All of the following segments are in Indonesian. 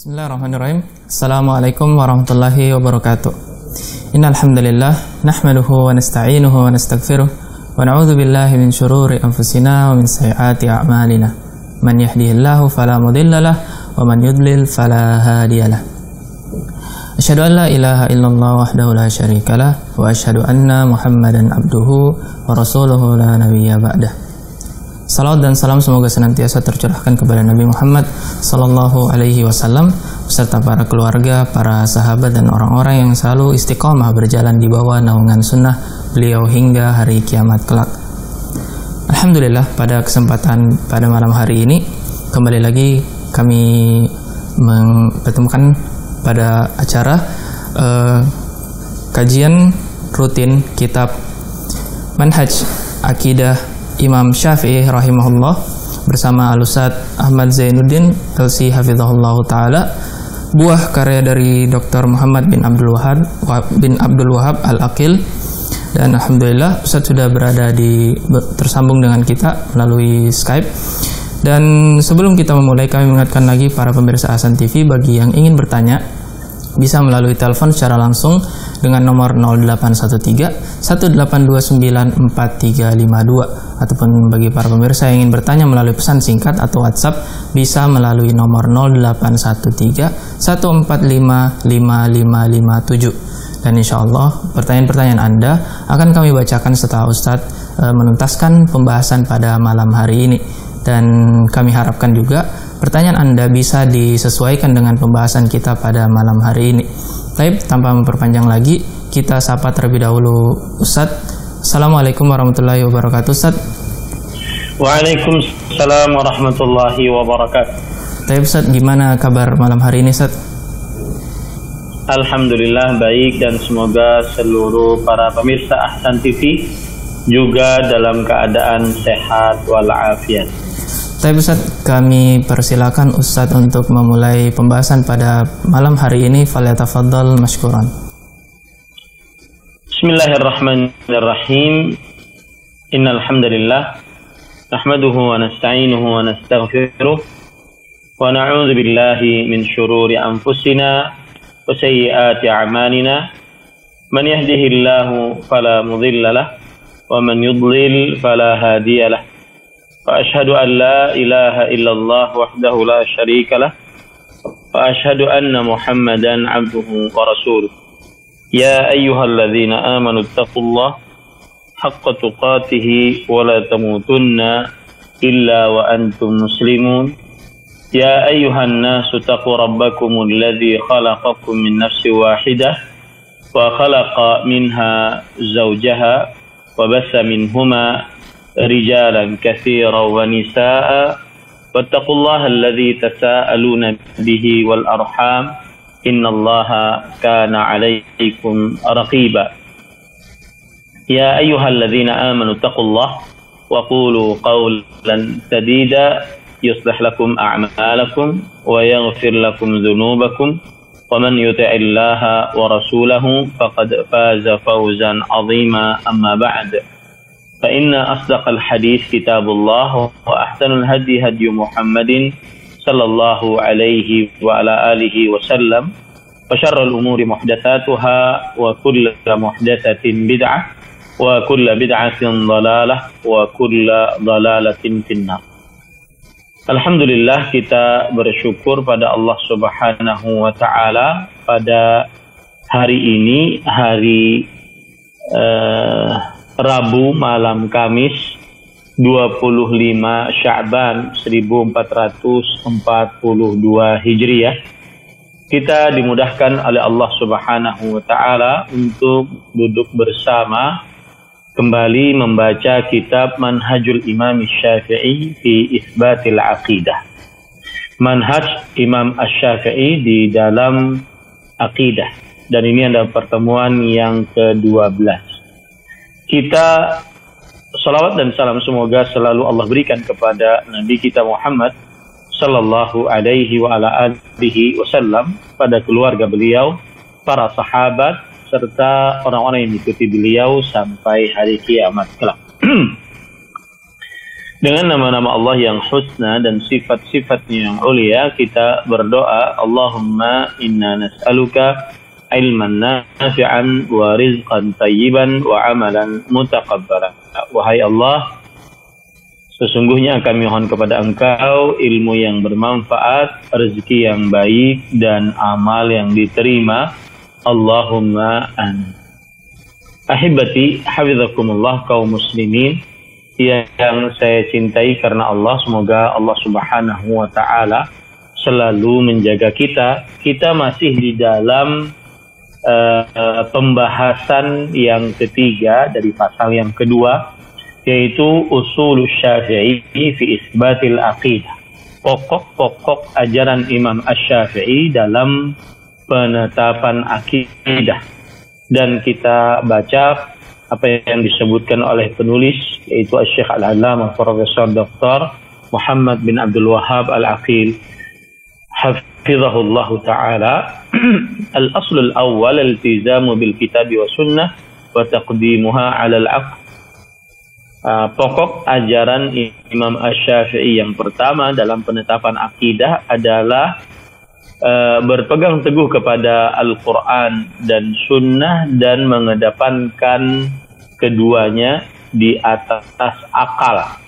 Bismillahirrahmanirrahim. Assalamualaikum warahmatullahi wabarakatuh. Innal hamdalillah nahmaduhu wa nasta'inuhu wa nastaghfiruh wa na'udzu billahi min shururi anfusina wa min sayyiati a'malina. Man yahdihillahu fala mudhillalah wa man yudlil fala hadiyalah. Asyhadu an la ilaha illallah wahdahu la syarikalah wa asyhadu anna Muhammadan abduhu wa rasuluhu la nabiyya ba'dah. Salawat dan salam semoga senantiasa tercurahkan kepada Nabi Muhammad sallallahu alaihi wasallam beserta para keluarga, para sahabat dan orang-orang yang selalu istiqomah berjalan di bawah naungan sunnah beliau hingga hari kiamat kelak. Alhamdulillah, pada kesempatan pada malam hari ini kembali lagi kami mempertemukan pada acara kajian rutin kitab Manhaj Aqidah Imam Syafi'i rahimahullah bersama Al-Ustadz Ahmad Zainuddin LC hafizahullah ta'ala, buah karya dari Dr. Muhammad bin Abdul Wahab Al-Aqil. Dan alhamdulillah Ustadz sudah berada tersambung dengan kita melalui Skype. Dan sebelum kita memulai, kami mengingatkan lagi para pemirsa Ahsan TV, bagi yang ingin bertanya bisa melalui telepon secara langsung dengan nomor 0813 1829 4352, ataupun bagi para pemirsa yang ingin bertanya melalui pesan singkat atau WhatsApp bisa melalui nomor 0813 145 5557. Dan insya Allah pertanyaan-pertanyaan Anda akan kami bacakan setelah Ustadz menuntaskan pembahasan pada malam hari ini. Dan kami harapkan juga pertanyaan Anda bisa disesuaikan dengan pembahasan kita pada malam hari ini. Baik, tanpa memperpanjang lagi, kita sapa terlebih dahulu Ustadz. Assalamualaikum warahmatullahi wabarakatuh, Ustadz. Waalaikumsalam warahmatullahi wabarakatuh. Baik Ustadz, gimana kabar malam hari ini, Ustadz? Alhamdulillah baik, dan semoga seluruh para pemirsa Ahsan TV juga dalam keadaan sehat walafiat. Baik Ustadz, kami persilakan Ustadz untuk memulai pembahasan pada malam hari ini. Falyatafaddal mashkuran. Bismillahirrahmanirrahim. Innal hamdalillah nahmaduhu wa nasta'inuhu wa nastaghfiruh wa na'udzu billahi min shururi anfusina wa sayyiati a'malina. Man yahdihillahu fala mudilla lahu wa man yudlil fala hadiya lahu. وأشهد أن لا إله إلا الله وحده لا شريك له وأشهد أن محمدا عبده ورسوله. يا أيها الذين آمنوا اتقوا الله حق تقاته ولا تموتن إلا وأنتم مسلمون. يا أيها الناس اتقوا ربكم الذي خلقكم من نفس واحدة وخلق منها زوجها وبث منهما رجالا كثيرا ونساء واتقوا الله الذي تساءلون به والأرحام إن الله كان عليكم رقيبا. يا أيها الذين آمنوا اتقوا الله وقولوا قولا سديدا يصلح لكم أعمالكم ويغفر لكم ذنوبكم ومن يطع الله ورسوله فقد فاز فوزا عظيما. أما بعد، فإن أصدق الحديث كتاب الله وأحسن الهدي هدي محمد صلى الله عليه وعلى آله وسلم وشر الأمور محدثاتها وكل محدثة بدعة وكل بدعة ضلالة وكل ضلالة في النار. Alhamdulillah, kita bersyukur pada Allah Subhanahu wa Ta'ala pada hari ini, hari Rabu malam Kamis 25 Sya'ban 1442 Hijriah. Kita dimudahkan oleh Allah Subhanahu wa Ta'ala untuk duduk bersama kembali membaca kitab Manhajul Imam Syafi'i fi Itsbatil Aqidah. Manhaj Imam Asy-Syafi'i di dalam Aqidah. Dan ini adalah pertemuan yang ke-12. Kita salawat dan salam semoga selalu Allah berikan kepada Nabi kita Muhammad sallallahu alaihi wa ala alihi wasallam, pada keluarga beliau, para sahabat, serta orang-orang yang mengikuti beliau sampai hari kiamat kelak. Dengan nama-nama Allah yang husna dan sifat-sifatnya yang ulia, kita berdoa, Allahumma inna nas'aluka ilman nafi'an wa rizqan tayyiban wa amalan mutaqabbalan. Wahai Allah, sesungguhnya kami mohon kepada Engkau ilmu yang bermanfaat, rezeki yang baik, dan amal yang diterima. Allahumma amin. Ahibati, hafizakumullah kaum muslimin yang saya cintai karena Allah, semoga Allah Subhanahu wa Ta'ala selalu menjaga kita. Kita masih di dalam pembahasan yang ketiga dari pasal yang kedua, yaitu usul Syafi'i fi isbatil aqidah, pokok-pokok ajaran Imam Asy-Syafi'i dalam penetapan akidah. Dan kita baca apa yang disebutkan oleh penulis, yaitu Syekh Al-Allamah Profesor Dr. Muhammad bin Abdul Wahhab Al-Aqil hafizahullah ta'ala. Al-asl al-awwal al-iltizamu bil kitab wa sunnah wa taqdimuha 'ala al-'aql. Pokok ajaran Imam Asy-Syafi'i yang pertama dalam penetapan akidah adalah berpegang teguh kepada Al-Quran dan Sunnah dan mengedepankan keduanya di atas akal.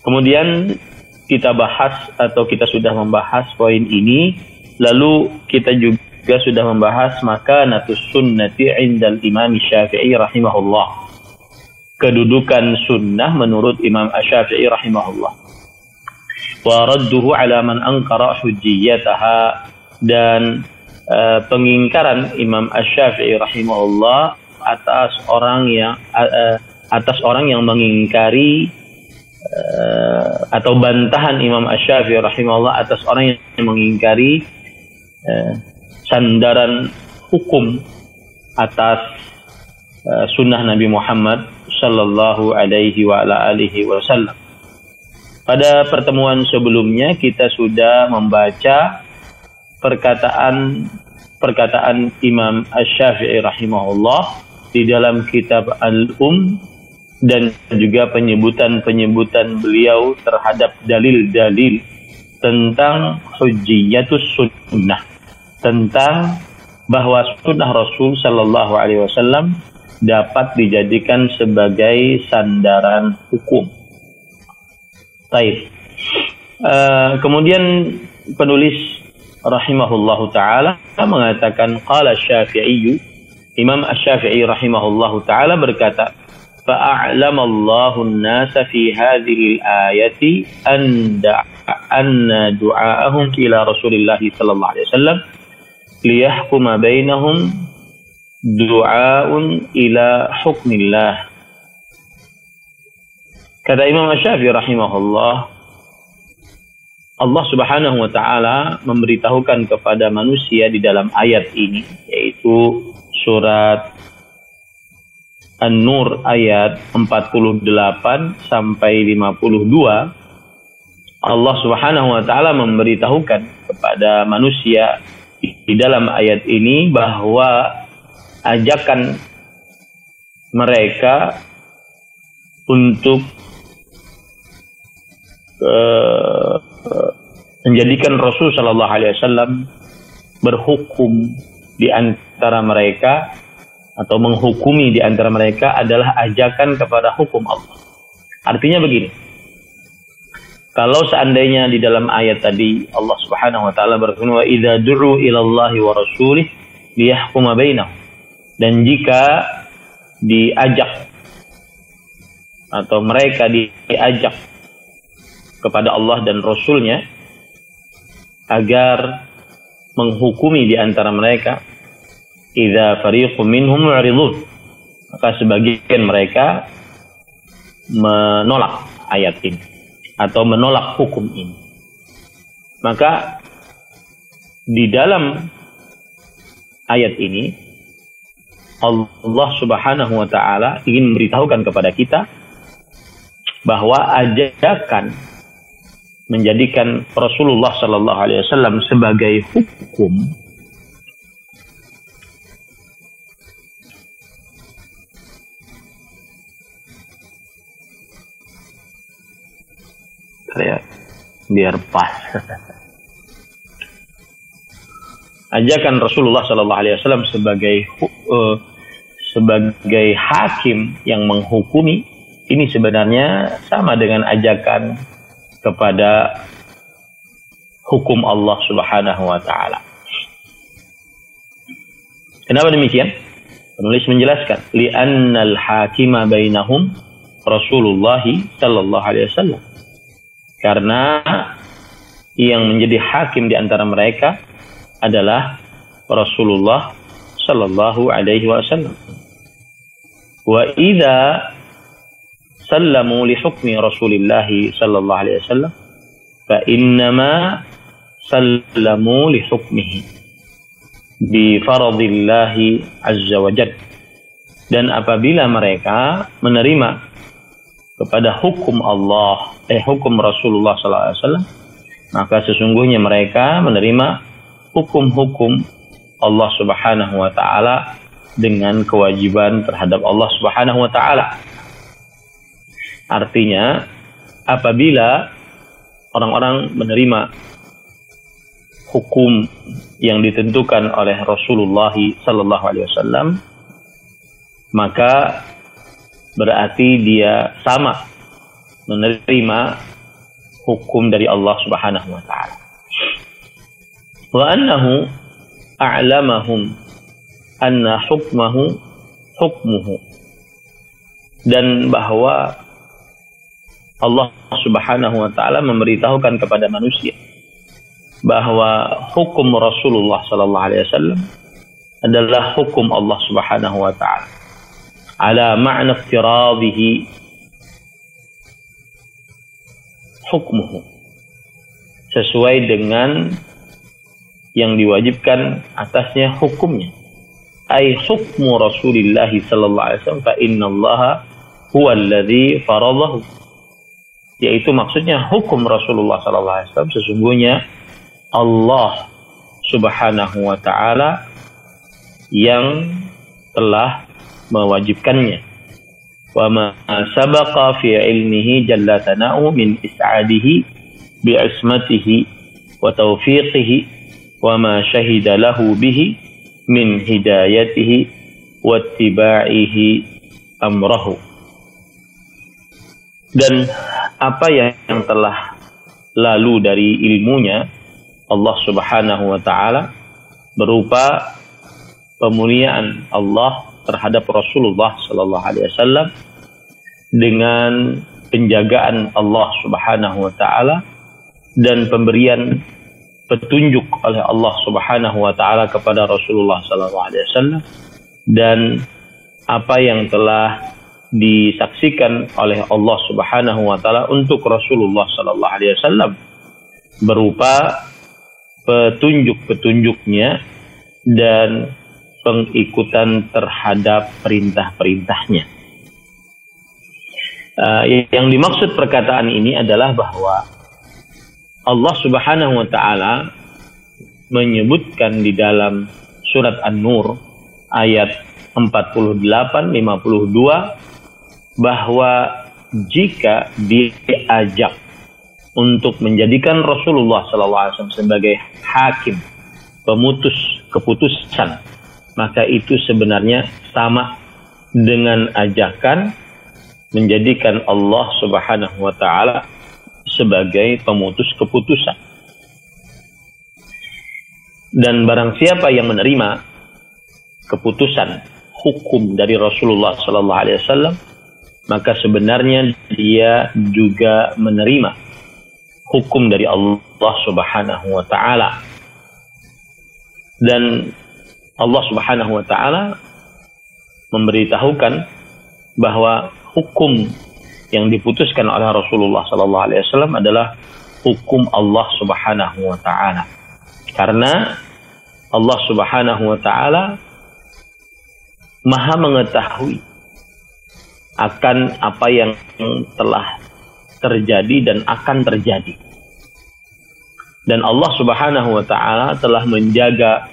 Kemudian kita bahas atau kita sudah membahas poin ini, lalu kita juga sudah membahas makanatus sunnati indal Imam Syafi'i rahimahullah, kedudukan sunnah menurut Imam Asy-Syafi'i rahimahullah, wa radduhu ala man ankara hujjiyataha, dan pengingkaran Imam Asy-Syafi'i rahimahullah atas orang yang mengingkari atau bantahan Imam Asy-Syafi'i rahimahullah atas orang yang mengingkari sandaran hukum atas sunnah Nabi Muhammad sallallahu alaihi wa ala alihi wasallam. Pada pertemuan sebelumnya kita sudah membaca perkataan Imam Asy-Syafi'i rahimahullah di dalam kitab Al-Um, dan juga penyebutan beliau terhadap dalil-dalil tentang hujjiyatus sunnah, tentang bahwa sunnah Rasul sallallahu alaihi wasallam dapat dijadikan sebagai sandaran hukum. Baik. Kemudian penulis rahimahullahu ta'ala mengatakan, qala Syafi'i, Imam Asy-Syafi'i rahimahullahu ta'ala berkata, fa'a'lamallahu an-nasa fi hadhihi al-ayati anna du'aahum ila Rasulillah sallallahu alaihi wasallam liyahkuma bainahum du'aun ila hukmillah. Kata Imam Asy-Syafi'i rahimahullah, Allah Subhanahu wa ta'ala memberitahukan kepada manusia di dalam ayat ini, yaitu surat An-Nur ayat 48 sampai 52. Allah Subhanahu wa ta'ala memberitahukan kepada manusia di dalam ayat ini bahwa ajakan mereka untuk menjadikan Rasul sallallahu alaihi wasallam berhukum di antara mereka atau menghukumi di antara mereka adalah ajakan kepada hukum Allah. Artinya begini, kalau seandainya di dalam ayat tadi Allah Subhanahu wa taala berfirman, wa idza du'u ila Allahi wa rasulih liyahkuma bainahum, dan jika diajak atau mereka diajak kepada Allah dan Rasulnya agar menghukumi di antara mereka, idza fariqum minhum mu'ridun, maka sebagian mereka menolak ayat ini atau menolak hukum ini. Maka di dalam ayat ini Allah Subhanahu wa ta'ala ingin memberitahukan kepada kita bahwa ajakan menjadikan Rasulullah sallallahu alaihi wasallam sebagai hukum Ya, biar pas. Ajakan Rasulullah Sallallahu Alaihi Wasallam sebagai hakim yang menghukumi ini sebenarnya sama dengan ajakan kepada hukum Allah Subhanahu wa taala. Kenapa demikian? Penulis menjelaskan, li'annal hakima bainahum Rasulullah sallallahu alaihi wasallam. Karena yang menjadi hakim di antara mereka adalah Rasulullah sallallahu alaihi wasallam. Wa idza sallamu li hukmi Rasulillah sallallahu alaihi wasallam fa innama sallamu li hukmihi bi faradillahi azza wa jalla. Dan apabila mereka menerima kepada hukum Allah, hukum Rasulullah sallallahu alaihi wasallam, maka sesungguhnya mereka menerima hukum-hukum Allah Subhanahu wa taala dengan kewajiban terhadap Allah Subhanahu wa taala. Artinya, apabila orang-orang menerima hukum yang ditentukan oleh Rasulullah sallallahu alaihi wasallam, maka berarti dia sama menerima hukum dari Allah Subhanahu wa taala. Wa annahu a'lamahum anna hukmuhu, dan bahwa Allah Subhanahu wa taala memberitahukan kepada manusia bahwa hukum Rasulullah sallallahu alaihi wasallam adalah hukum Allah Subhanahu wa taala ala ma'na iftiradihi hukmuhu, sesuai dengan yang diwajibkan atasnya hukumnya. Ai hukmu Rasulillah sallallahu alaihi wasallam fa innallaha huwa alladzi faradahu, yaitu maksudnya hukum Rasulullah sallallahu alaihi wasallam sesungguhnya Allah Subhanahu wa taala yang telah mewajibkannya. Wa ma sabaqa fi ilmihi jalla sana'u min is'adihi bi ismatihi wa tawfiqihi wa ma shahida lahu bihi min hidayatihi wa ittiba'ihi amrahu. Dan apa yang telah lalu dari ilmunya Allah Subhanahu wa taala berupa pemuliaan Allah terhadap Rasulullah sallallahu alaihi wasallam dengan penjagaan Allah Subhanahu wa taala dan pemberian petunjuk oleh Allah Subhanahu wa taala kepada Rasulullah sallallahu alaihi wasallam, dan apa yang telah disaksikan oleh Allah Subhanahu wa taala untuk Rasulullah sallallahu alaihi wasallam berupa petunjuk-petunjuknya dan pengikutan terhadap perintah-perintahnya. Yang dimaksud perkataan ini adalah bahwa Allah Subhanahu wa taala menyebutkan di dalam surat An-Nur ayat 48-52 bahwa jika diajak untuk menjadikan Rasulullah SAW sebagai hakim, pemutus keputusan, maka itu sebenarnya sama dengan ajakan menjadikan Allah Subhanahu wa taala sebagai pemutus keputusan. Dan barang siapa yang menerima keputusan hukum dari Rasulullah sallallahu alaihi wasallam, maka sebenarnya dia juga menerima hukum dari Allah Subhanahu wa taala. Dan Allah Subhanahu wa taala memberitahukan bahwa hukum yang diputuskan oleh Rasulullah sallallahu alaihi wasallam adalah hukum Allah Subhanahu wa taala. Karena Allah Subhanahu wa taala Maha mengetahui akan apa yang telah terjadi dan akan terjadi. Dan Allah Subhanahu wa taala telah menjaga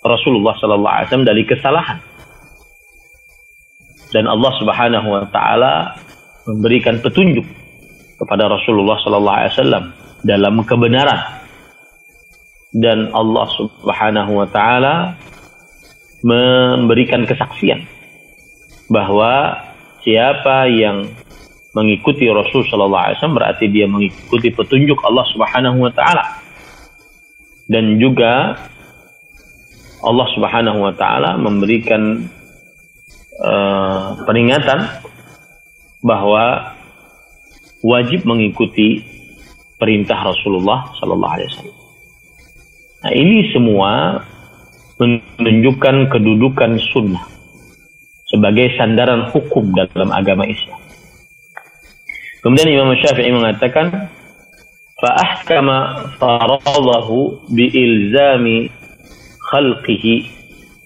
Rasulullah sallallahu alaihi wasallam dari kesalahan. Dan Allah Subhanahu wa taala memberikan petunjuk kepada Rasulullah sallallahu alaihi wasallam dalam kebenaran, dan Allah Subhanahu wa taala memberikan kesaksian bahwa siapa yang mengikuti Rasul sallallahu alaihi wasallam berarti dia mengikuti petunjuk Allah Subhanahu wa taala. Dan juga Allah Subhanahu wa taala memberikan peringatan bahwa wajib mengikuti perintah Rasulullah sallallahu alaihi wasallam. Nah, ini semua menunjukkan kedudukan sunnah sebagai sandaran hukum dalam agama Islam. Kemudian Imam Syafi'i mengatakan, fa ahkama faradahu bi ilzami khalqihi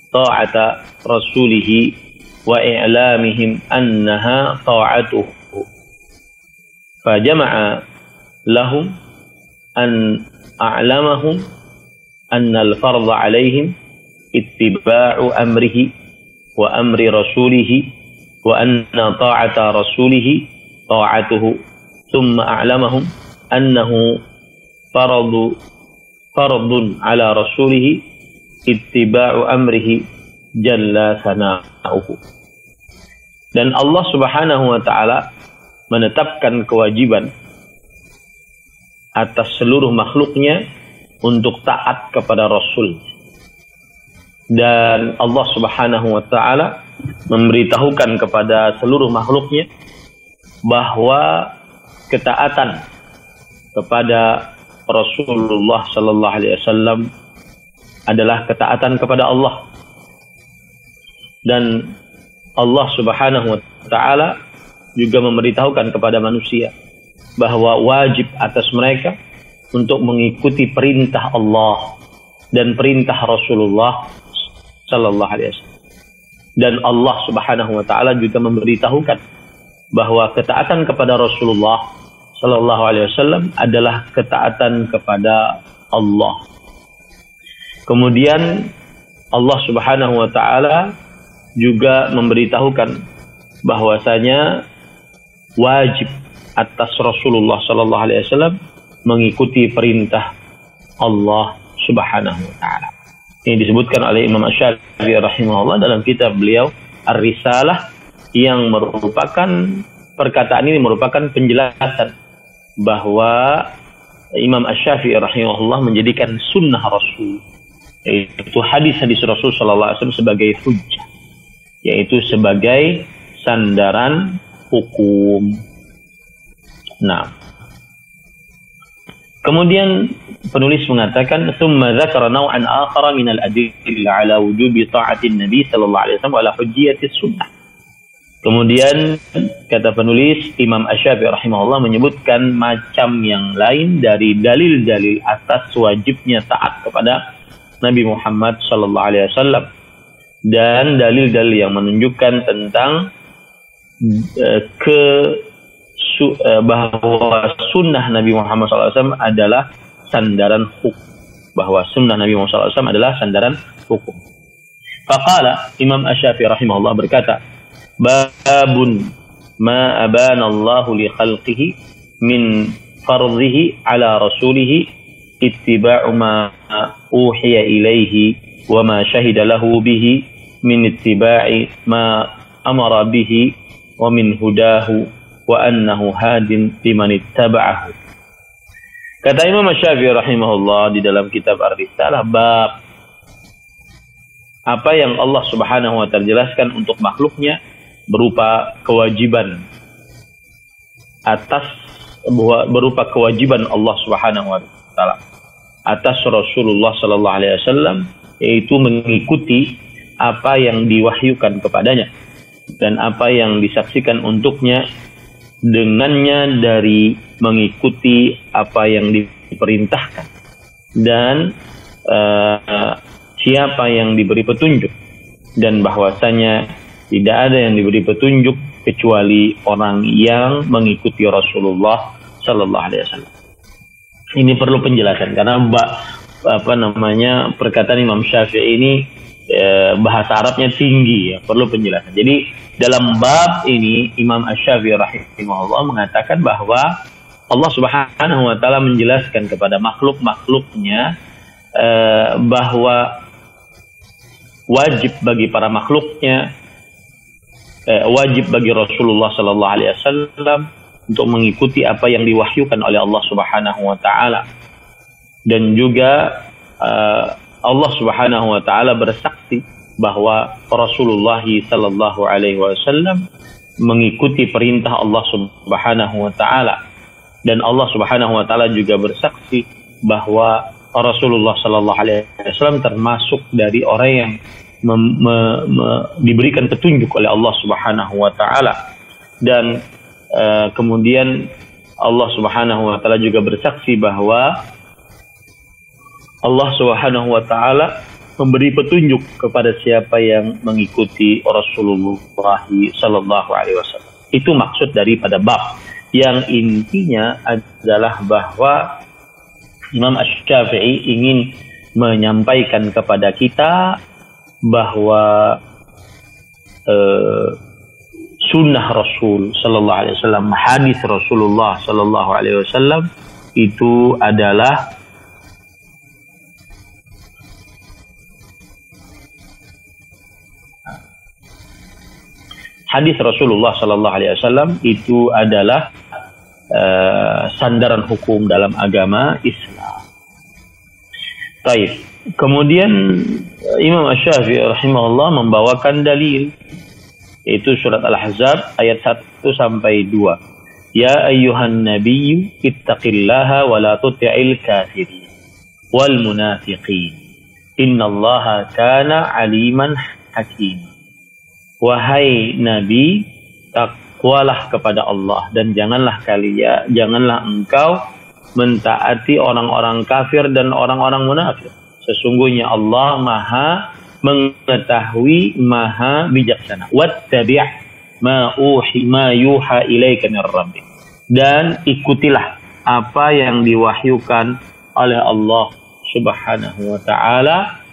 ta'ata rasulih wa i'lamihim annaha ta'atuhu. Fa jama'a lahum an a'lamahum anna al-fardha 'alaihim ittiba'u amrihi wa amri rasulih wa anna ta'ata rasulih ta'atuhu, thumma a'lamahum annahu fardun 'ala rasulih ittiba'u amrihi jalla sana'uhu. Dan Allah Subhanahu wa taala menetapkan kewajiban atas seluruh makhluknya untuk taat kepada Rasul. Dan Allah Subhanahu wa taala memberitahukan kepada seluruh makhluknya bahwa ketaatan kepada Rasulullah sallallahu alaihi wasallam adalah ketaatan kepada Allah. Dan Allah Subhanahu wa taala juga memberitahukan kepada manusia bahwa wajib atas mereka untuk mengikuti perintah Allah dan perintah Rasulullah sallallahu alaihi wasallam. Dan Allah Subhanahu wa taala juga memberitahukan bahwa ketaatan kepada Rasulullah sallallahu alaihi wasallam adalah ketaatan kepada Allah. Kemudian Allah Subhanahu wa taala juga memberitahukan bahwasanya wajib atas Rasulullah sallallahu alaihi wasallam mengikuti perintah Allah Subhanahu wa taala. Ini disebutkan oleh Imam Asy-Syafi'i rahimahullah dalam kitab beliau Ar-Risalah, yang merupakan perkataan ini merupakan penjelasan bahwa Imam Asy-Syafi'i rahimahullah menjadikan sunnah Rasul, yaitu hadis-hadis Rasul sallallahu alaihi wasallam, sebagai hujjah, yaitu sebagai sandaran hukum. Nah, kemudian penulis mengatakan, "Tsumma dzakara naw'an akhara min al-adillah 'ala wujubi ta'atin Nabi sallallahu alaihi wasallam wa 'ala hujjiyatis sunnah." Kemudian kata penulis, Imam Asy-Syafi'i rahimahullah menyebutkan macam yang lain dari dalil-dalil atas wajibnya taat kepada Nabi Muhammad sallallahu alaihi wasallam, dan dalil-dalil yang menunjukkan tentang bahwa sunnah Nabi Muhammad SAW adalah sandaran hukum, bahwa sunnah Nabi Muhammad SAW adalah sandaran hukum. Faqala, Imam Asy-Syafi'i rahimahullah berkata, babun ma abana Allahu li khalqihi min fardhihi ala rasulih ittiba'u ma uhiya ilaihi wa ma syahida lahu bihi min ittiba'i ma amara bihi wa min hudahu wa annahu hadin liman ittaba'ahu. Kata Imam Asy-Syafi'i rahimahullah di dalam kitab Ar-Risalah, bab apa yang Allah Subhanahu wa taala jelaskan untuk makhluknya berupa kewajiban berupa kewajiban Allah Subhanahu wa taala atas Rasulullah sallallahu alaihi wasallam, yaitu mengikuti apa yang diwahyukan kepadanya dan apa yang disaksikan untuknya dengannya dari mengikuti apa yang diperintahkan, dan siapa yang diberi petunjuk, dan bahwasanya tidak ada yang diberi petunjuk kecuali orang yang mengikuti Rasulullah sallallahu alaihi wasallam. Ini perlu penjelasan karena perkataan Imam Syafi'i ini bahasa Arabnya tinggi, ya, perlu penjelasan. Jadi dalam bab ini Imam Asy-Syafi'i rahimahullah mengatakan bahwa Allah Subhanahu wa taala menjelaskan kepada makhluk-makhluknya bahwa wajib bagi para makhluknya, wajib bagi Rasulullah sallallahu alaihi wasallam untuk mengikuti apa yang diwahyukan oleh Allah Subhanahu wa taala. Dan juga Allah Subhanahu wa taala bersaksi bahwa Rasulullah sallallahu alaihi wasallam mengikuti perintah Allah Subhanahu wa taala. Dan Allah Subhanahu wa taala juga bersaksi bahwa Rasulullah sallallahu alaihi wasallam termasuk dari orang yang diberikan petunjuk oleh Allah Subhanahu wa taala. Dan kemudian Allah Subhanahu wa taala juga bersaksi bahwa Allah Subhanahu wa taala memberi petunjuk kepada siapa yang mengikuti Rasulullah sallallahu alaihi wasallam. Itu maksud daripada bab yang intinya adalah bahwa Imam Asy-Syafi'i ingin menyampaikan kepada kita bahwa sunnah Rasul sallallahu alaihi wasallam, hadis Rasulullah sallallahu alaihi wasallam itu adalah hadis Rasulullah sallallahu alaihi wasallam itu adalah sandaran hukum dalam agama Islam. Baik. Kemudian Imam Asy-Syafi'i rahimahullah membawakan dalil, yaitu surat Al-Ahzab ayat 1 sampai 2. Ya ayyuhan nabiyyu ittaqillaha wa la tuti'il kafirin wal munafiqin. Innallaha kana aliman hakim. Wahai Nabi, takwalah kepada Allah dan janganlah engkau mentaati orang-orang kafir dan orang-orang munafik. Sesungguhnya Allah Maha mengetahui, Maha bijaksana. Wattabi' ma yuha ilaika min rabbik. Dan ikutilah apa yang diwahyukan oleh Allah Subhanahu wa taala.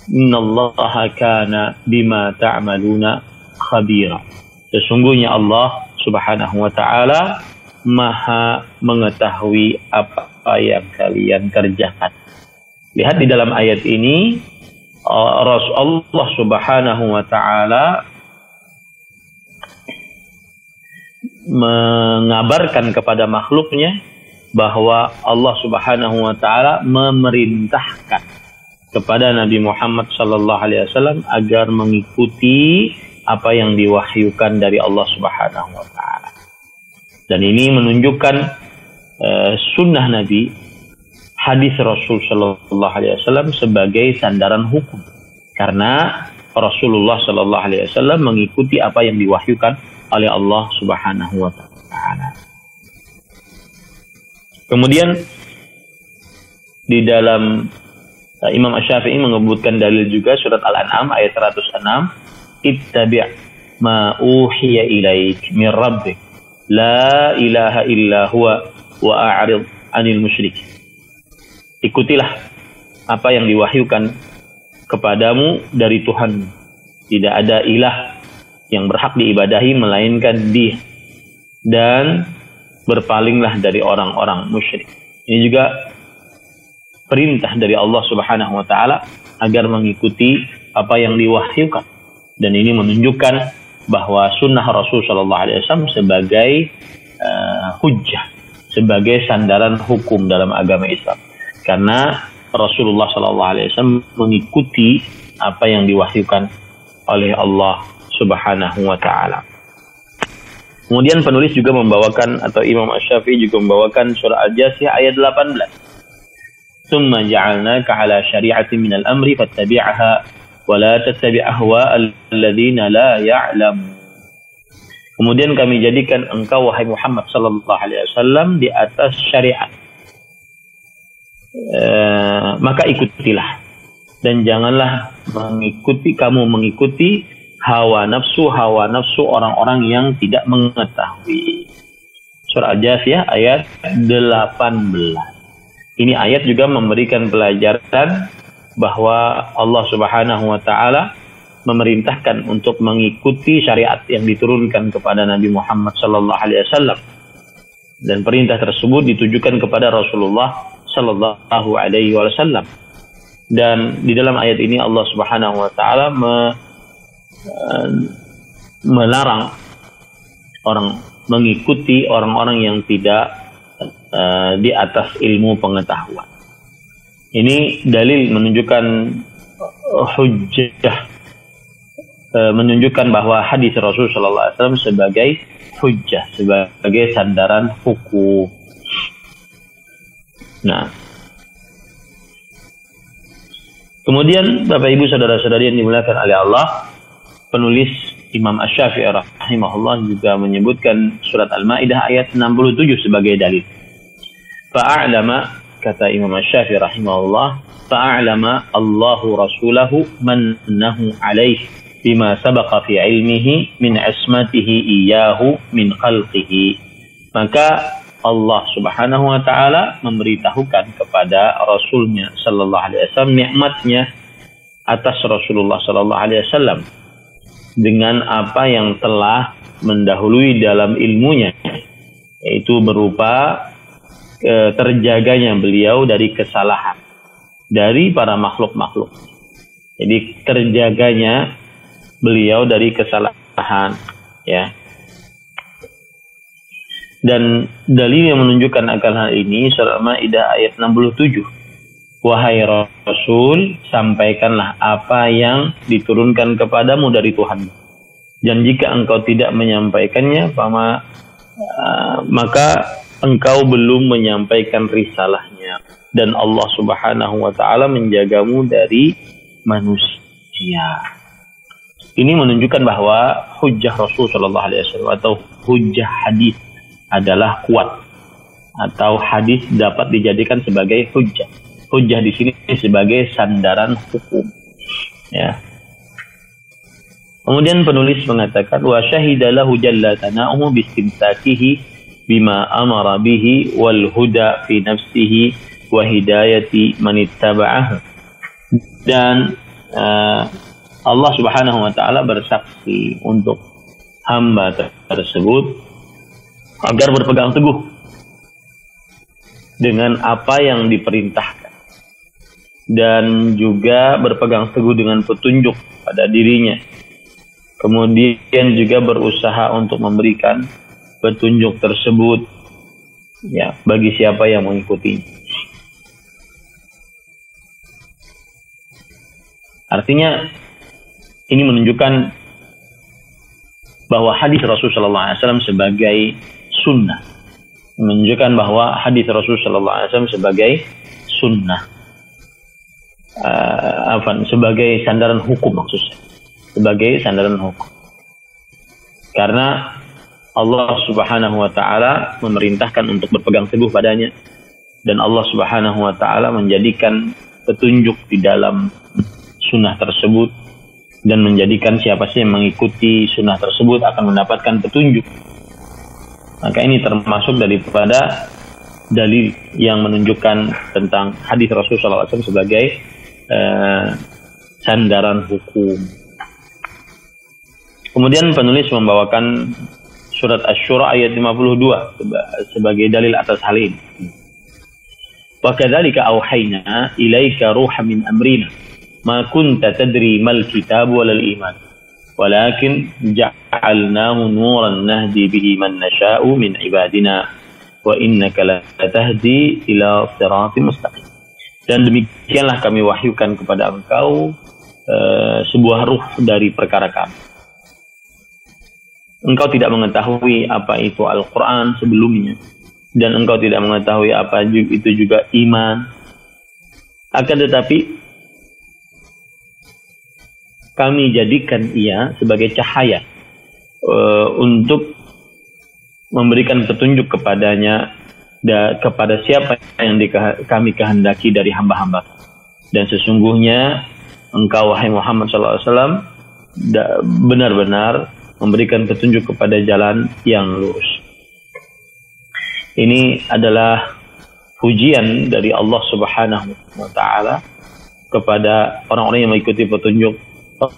Innallaha kana bima ta'maluna khabira. Sesungguhnya Allah Subhanahu wa taala Maha mengetahui apa yang kalian kerjakan. Lihat di dalam ayat ini Allah Subhanahu wa taala mengabarkan kepada makhluknya bahwa Allah Subhanahu wa taala memerintahkan kepada Nabi Muhammad sallallahu alaihi wasallam agar mengikuti apa yang diwahyukan dari Allah Subhanahu wa taala. Dan ini menunjukkan sunnah Nabi, hadis Rasul sallallahu alaihi wasallam sebagai sandaran hukum. Karena Rasulullah sallallahu alaihi wasallam mengikuti apa yang diwahyukan oleh Allah Subhanahu wa taala. Kemudian di dalam Imam Asy-Syafi'i menyebutkan dalil juga surat Al-An'am ayat 106, ittabi' ma uhiya ilaik min rabbik la ilaha illa huwa wa a'rid 'anil musyrik. Ikutilah apa yang diwahyukan kepadamu dari Tuhan. Tidak ada ilah yang berhak diibadahi melainkan Dia, dan berpalinglah dari orang-orang musyrik. Ini juga perintah dari Allah Subhanahu wa taala agar mengikuti apa yang diwahyukan. Dan ini menunjukkan bahwa sunnah Rasul sallallahu alaihi wasallam sebagai hujjah, sebagai sandaran hukum dalam agama Islam. Karena Rasulullah sallallahu alaihi wasallam mengikuti apa yang diwahyukan oleh Allah Subhanahu wa taala. Kemudian penulis juga membawakan, atau Imam Asy-Syafi'i juga membawakan surah Al-Jasiyah ayat 18. ثم جعلناك على شريعة من الأمر فاتبعها ولا تتبع أهواء الذين لا يعلمون. Kemudian kami jadikan engkau wahai Muhammad sallallahu alaihi wasallam di atas syariat. Maka ikutilah dan janganlah mengikuti hawa nafsu orang-orang yang tidak mengetahui. Surah Al-Jasiyah ayat 18. Ini ayat juga memberikan pelajaran bahwa Allah Subhanahu wa taala memerintahkan untuk mengikuti syariat yang diturunkan kepada Nabi Muhammad sallallahu alaihi wasallam. Dan perintah tersebut ditujukan kepada Rasulullah Sallallahu Alaihi Wasallam. Dan di dalam ayat ini Allah Subhanahu Wa Taala melarang orang mengikuti orang-orang yang tidak di atas ilmu pengetahuan. Ini dalil menunjukkan hujjah, menunjukkan bahwa hadis Rasul Sallallahu Alaihi Wasallam sebagai hujjah, sebagai sandaran hukum. Nah, kemudian Bapak Ibu saudara-saudari yang dimuliakan oleh Allah, penulis Imam Asy-Syafi'i rahimahullah juga menyebutkan surat Al-Maidah ayat 67 sebagai dalil. Fa'alama, kata Imam Asy-Syafi'i rahimahullah, fa'alama Allahu rasulahu mannahu alaih bima sabaqa fi ilmihi min asmatihi iyahu min khalqihi. Maka Allah Subhanahu wa taala memberitahukan kepada Rasulnya sallallahu alaihi wasallam nikmatnya atas Rasulullah sallallahu alaihi wasallam dengan apa yang telah mendahului dalam ilmunya, yaitu berupa terjaganya beliau dari kesalahan dari para makhluk-makhluk. Jadi terjaganya beliau dari kesalahan, ya. Dan dalil yang menunjukkan akan hal ini surah Al-Maidah ayat 67. Wahai Rasul, sampaikanlah apa yang diturunkan kepadamu dari Tuhan. Dan jika engkau tidak menyampaikannya, maka engkau belum menyampaikan risalahnya. Dan Allah Subhanahu wa taala menjagamu dari manusia. Ini menunjukkan bahwa hujjah Rasul sallallahu alaihi wasallam atau hujjah hadis adalah kuat, atau hadis dapat dijadikan sebagai hujjah. Hujjah di sini sebagai sandaran hukum, ya. Kemudian penulis mengatakan wa syahida lahu jalla tana'uhu bistimsakihi bima amara bihi wal huda fi nafsihi wa hidayati man ittaba'ahu. Dan Allah Subhanahu wa taala bersaksi untuk hamba tersebut agar berpegang teguh dengan apa yang diperintahkan dan juga berpegang teguh dengan petunjuk pada dirinya. Kemudian juga berusaha untuk memberikan petunjuk tersebut, ya, bagi siapa yang mengikuti. Artinya ini menunjukkan bahwa hadis Rasulullah sallallahu alaihi wasallam sebagai sunnah, menunjukkan bahwa hadis Rasulullah sallallahu alaihi wasallam sebagai sunnah, sebagai sandaran hukum, maksudnya sebagai sandaran hukum, karena Allah Subhanahu wa taala memerintahkan untuk berpegang teguh padanya, dan Allah Subhanahu wa taala menjadikan petunjuk di dalam sunnah tersebut, dan menjadikan siapa sih yang mengikuti sunnah tersebut akan mendapatkan petunjuk. Maka ini termasuk daripada dalil yang menunjukkan tentang hadis Rasulullah SAW sebagai sandaran hukum. Kemudian penulis membawakan surat Asy-Syura ayat 52 sebagai dalil atas hal ini. Wa kadzalika auhayna ilaika ruhan min amrina ma kunta tadri mal kitab wal iman walakin ja'alnahu nuran nahdi bihi man nasha'u min ibadina wa innaka latahdi ila siratim mustaqim. Dan demikianlah kami wahyukan kepada engkau sebuah ruh dari perkara kami. Engkau tidak mengetahui apa itu Al-Quran sebelumnya, dan engkau tidak mengetahui apa itu juga iman. Akan tetapi kami jadikan ia sebagai cahaya untuk memberikan petunjuk kepadanya, kepada siapa yang kami kehendaki dari hamba-hamba. Dan sesungguhnya engkau, wahai Muhammad SAW, benar-benar memberikan petunjuk kepada jalan yang lurus. Ini adalah pujian dari Allah Subhanahu wa taala kepada orang-orang yang mengikuti petunjuk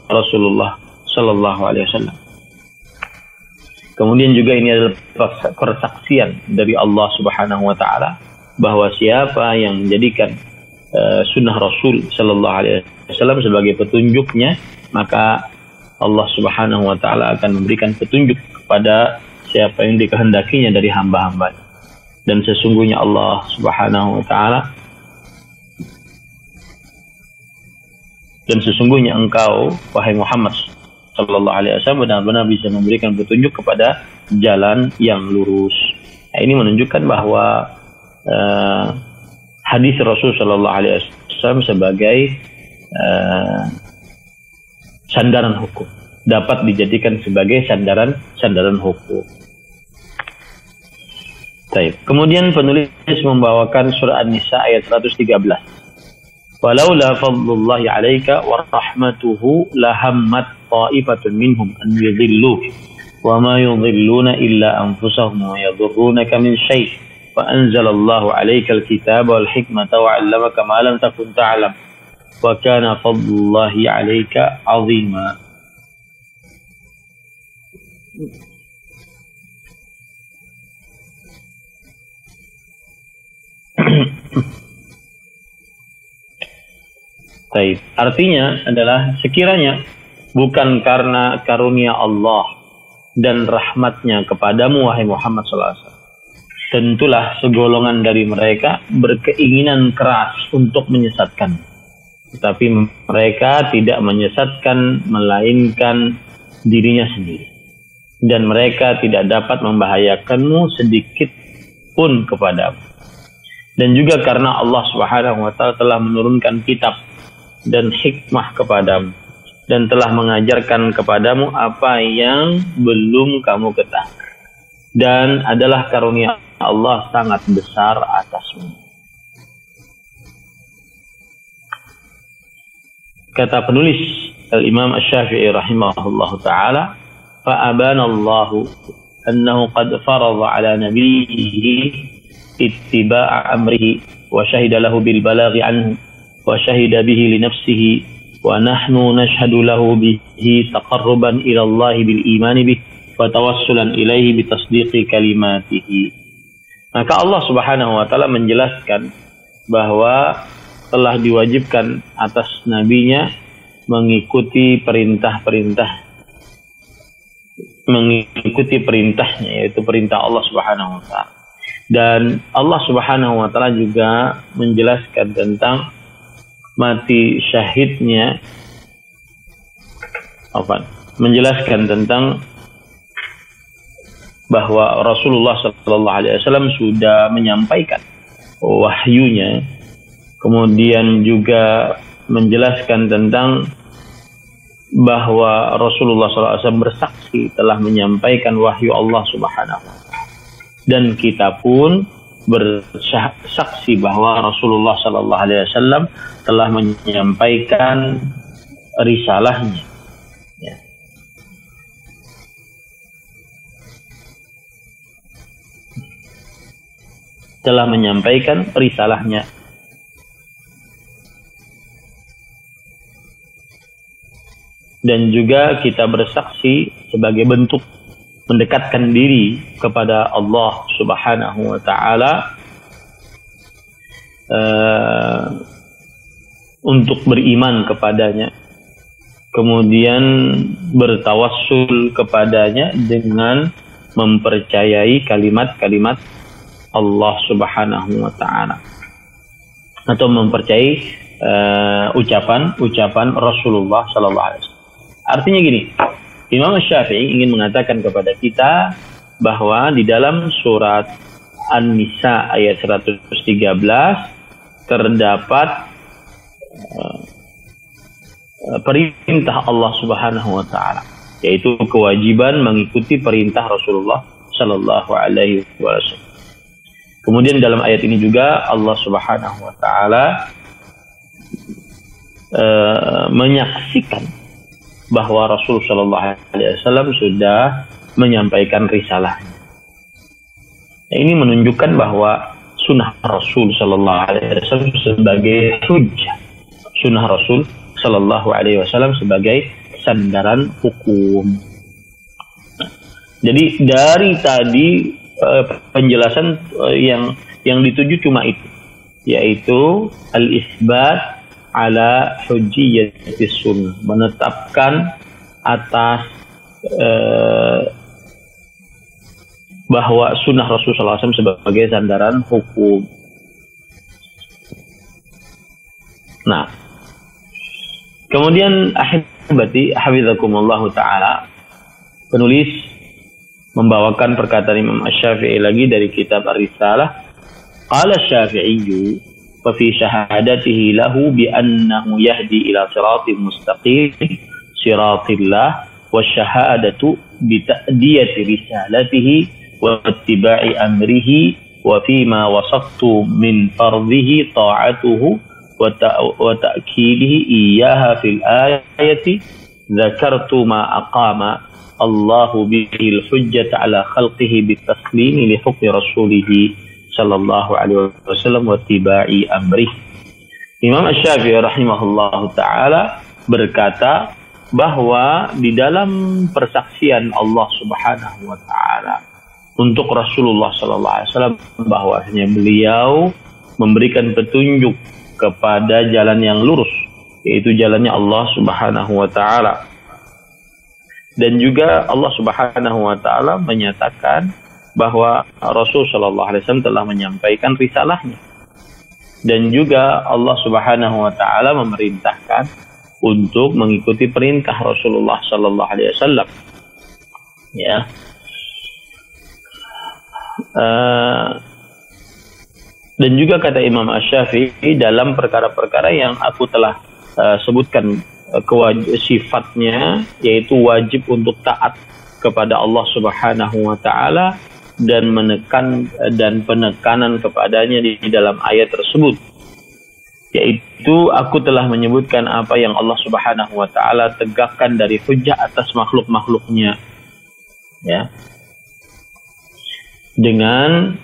Rasulullah sallallahu alaihi wasallam. Kemudian juga ini adalah persaksian dari Allah Subhanahu wa taala bahwa siapa yang menjadikan sunnah Rasul sallallahu alaihi wasallam sebagai petunjuknya, maka Allah Subhanahu wa taala akan memberikan petunjuk kepada siapa yang dikehendakinya dari hamba-hamba. Dan sesungguhnya Allah Subhanahu wa taala, dan sesungguhnya engkau wahai Muhammad sallallahu alaihi wasallam benar-benar bisa memberikan petunjuk kepada jalan yang lurus. Nah, ini menunjukkan bahwa hadis Rasul sallallahu alaihi wasallam sebagai sandaran hukum, dapat dijadikan sebagai sandaran hukum. Baik. Kemudian penulis membawakan surah An-Nisa ayat 113. Walaula fadlullahi 'alaika wa rahmatuhu lahammat ta'ifatun minhum an yudhilluka wa ma yudhilluna illa anfusahum wa yadhurrunaka min syai' fa anzalallahu 'alaikal kitaba wal hikmata wa 'allamaka ma lam takun ta'lam wa kana fadlullahi 'alaika 'azima. Baik. Artinya adalah sekiranya bukan karena karunia Allah dan rahmatnya kepadamu wahai Muhammad SAW, tentulah segolongan dari mereka berkeinginan keras untuk menyesatkan. Tetapi mereka tidak menyesatkan melainkan dirinya sendiri. Dan mereka tidak dapat membahayakanmu sedikit pun kepadamu. Dan juga karena Allah Subhanahu wa taala telah menurunkan kitab dan hikmah kepadamu dan telah mengajarkan kepadamu apa yang belum kamu ketahui, dan adalah karunia Allah sangat besar atasmu. Kata penulis Al-Imam Asy-Syafi'i rahimahullahu taala, fa abana Allah annahu qad farada ala nabiyhi ittiba'a amrihi wa shahida lahu bil balaghi anhu wa syahida bihi li nafsihi wa nahnu nashhadu lahu bihi taqarruban ila Allah bil imani bihi wa tawassulan ilaihi bi tasdiqi kalimatihi. Maka Allah Subhanahu wa taala menjelaskan bahwa telah diwajibkan atas nabinya mengikuti perintahnya, yaitu perintah Allah Subhanahu wa taala. Dan Allah Subhanahu wa taala juga menjelaskan tentang mati syahidnya, menjelaskan tentang bahwa Rasulullah sallallahu alaihi wasallam sudah menyampaikan wahyunya, kemudian juga menjelaskan tentang bahwa Rasulullah sallallahu alaihi wasallam bersaksi telah menyampaikan wahyu Allah Subhanahu wa taala, dan kita pun bersaksi bahwa Rasulullah sallallahu alaihi wasallam telah menyampaikan risalahnya. Ya. Telah menyampaikan risalahnya. Dan juga kita bersaksi sebagai bentuk mendekatkan diri kepada Allah Subhanahu wa taala untuk beriman kepadanya, kemudian bertawassul kepadanya dengan mempercayai kalimat-kalimat Allah Subhanahu wa taala, atau mempercayai ucapan Rasulullah sallallahu alaihi wasallam. Artinya gini, Imam Syafi'i ingin mengatakan kepada kita bahwa di dalam surat An-Nisa ayat 113 terdapat perintah Allah Subhanahu wa taala, yaitu kewajiban mengikuti perintah Rasulullah sallallahu alaihi wasallam. Kemudian dalam ayat ini juga Allah Subhanahu wa taala menyaksikan bahwa Rasul sallallahu alaihi wasallam sudah menyampaikan risalahnya. Nah, ini menunjukkan bahwa sunnah Rasul sallallahu alaihi wasallam sebagai hujjah, sunnah Rasul sallallahu alaihi wasallam sebagai sandaran hukum. Jadi dari tadi penjelasan yang dituju cuma itu, yaitu al-isbat ala hujjiyatis sunnah, menetapkan atas bahwa sunnah Rasulullah SAW sebagai sandaran hukum. Nah, kemudian ahibati hafizakumullah taala, penulis membawakan perkataan Imam Asy-Syafi'i lagi dari kitab Ar-Risalah. Qala Asy-Syafi'i wa fi syahadatihi lahu bi annahu yahdi ila siratin mustaqim siratillah wa syahadatu bi ta'diyati risalatihi wa ittiba'i amrihi wa fi ma wasaftu min fardhihi ta'atuhu wa ta'kidihi iyyaha fil ayati dzakartu ma aqama Allahu bihil hujjat ala khalqihi bitaslimi li hukmi rasulih sallallahu alaihi wasallam wa tibai amrih. Imam Asy-Syafi'i rahimahullahu taala berkata bahwa di dalam persaksian Allah Subhanahu wa taala untuk Rasulullah sallallahu alaihi wasallam bahwasanya beliau memberikan petunjuk kepada jalan yang lurus, yaitu jalannya Allah Subhanahu wa taala. Dan juga Allah Subhanahu wa taala menyatakan bahwa Rasul sallallahu alaihi wasallam telah menyampaikan risalahnya. Dan juga Allah Subhanahu wa taala memerintahkan untuk mengikuti perintah Rasulullah sallallahu alaihi wasallam. Ya. Dan juga kata Imam Asy-Syafi'i dalam perkara-perkara yang aku telah sebutkan sifatnya, yaitu wajib untuk taat kepada Allah Subhanahu wa taala dan penekanan kepadanya di dalam ayat tersebut, yaitu aku telah menyebutkan apa yang Allah Subhanahu wa taala tegakkan dari hujjah atas makhluk-makhluknya, ya, dengan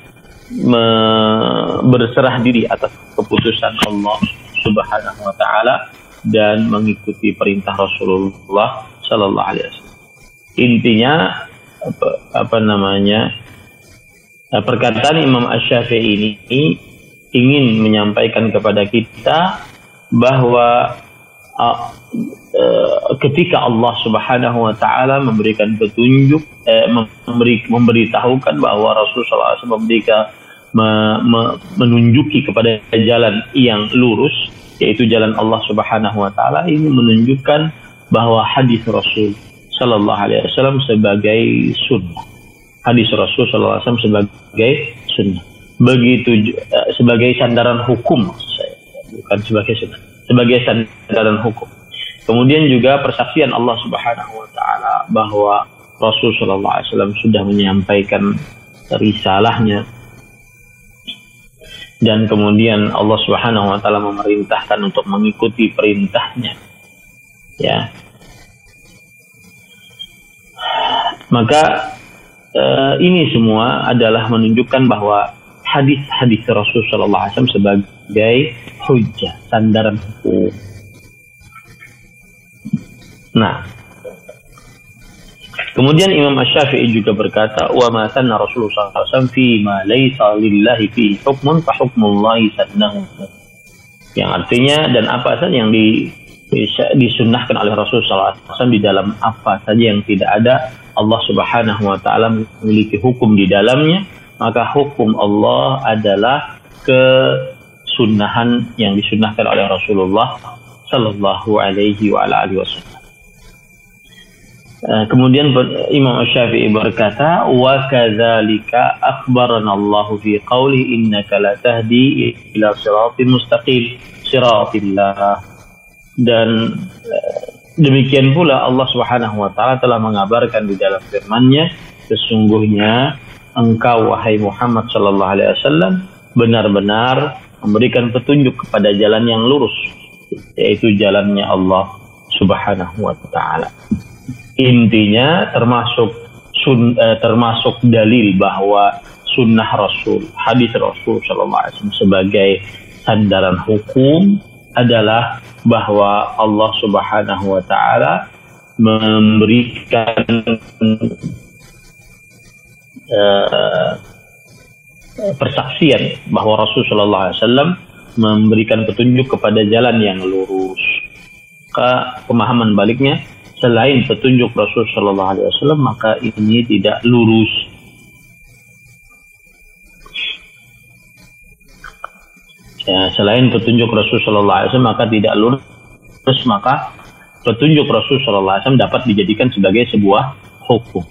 berserah diri atas keputusan Allah Subhanahu wa taala dan mengikuti perintah Rasulullah sallallahu alaihi wasallam. Intinya perkataan Imam Asy-Syafi'i ini ingin menyampaikan kepada kita bahwa ketika Allah Subhanahu wa taala memberikan petunjuk, memberitahukan bahwa Rasulullah SAW menunjuki kepada jalan yang lurus, yaitu jalan Allah Subhanahu wa taala, ini menunjukkan bahwa hadis Rasul sallallahu alaihi wasallam sebagai sunnah. Hadis Rasul sallallahu alaihi wasallam sebagai sunnah. Begitu sebagai sandaran hukum, maksud saya, bukan sebagai sunnah, sebagai sandaran hukum. Kemudian juga persaksian Allah Subhanahu wa taala bahwa Rasul sallallahu alaihi wasallam sudah menyampaikan risalahnya. Dan kemudian Allah Subhanahu wa taala memerintahkan untuk mengikuti perintahnya. Ya. Maka ini semua adalah menunjukkan bahwa hadis-hadis Rasul sallallahu alaihi wasallam sebagai hujjah, sandaran hukum. Nah, kemudian Imam Asy-Syafi'i juga berkata, wa ma sanna Rasulullah SAW fi ma laysa lillahi fihi hukmun fa hukmullahi sannahu. Yang artinya, dan apa saja yang disunnahkan oleh Rasulullah SAW di dalam apa saja yang tidak ada Allah Subhanahu wa taala memiliki hukum di dalamnya, maka hukum Allah adalah kesunnahan yang disunnahkan oleh Rasulullah sallallahu alaihi wa alihi wasallam. Kemudian Imam Asy-Syafi'i berkata, wa kadzalika akhbarana Allah fi qouli innaka la tahdi ila siratin mustaqim siratillah. Dan demikian pula Allah Subhanahu wa taala telah mengabarkan di dalam firman-Nya, sesungguhnya engkau wahai Muhammad sallallahu alaihi wasallam benar-benar memberikan petunjuk kepada jalan yang lurus, yaitu jalannya Allah Subhanahu wa taala. Intinya termasuk dalil bahwa sunnah Rasul, hadis Rasul sallallahu alaihi wasallam sebagai sandaran hukum adalah bahwa Allah Subhanahu wa taala memberikan persaksian bahwa Rasulullah SAW memberikan petunjuk kepada jalan yang lurus. Pemahaman baliknya, selain petunjuk Rasulullah SAW, maka ini tidak lurus. Ya, selain petunjuk Rasulullah SAW maka tidak lurus, maka petunjuk Rasulullah SAW dapat dijadikan sebagai sebuah hukum.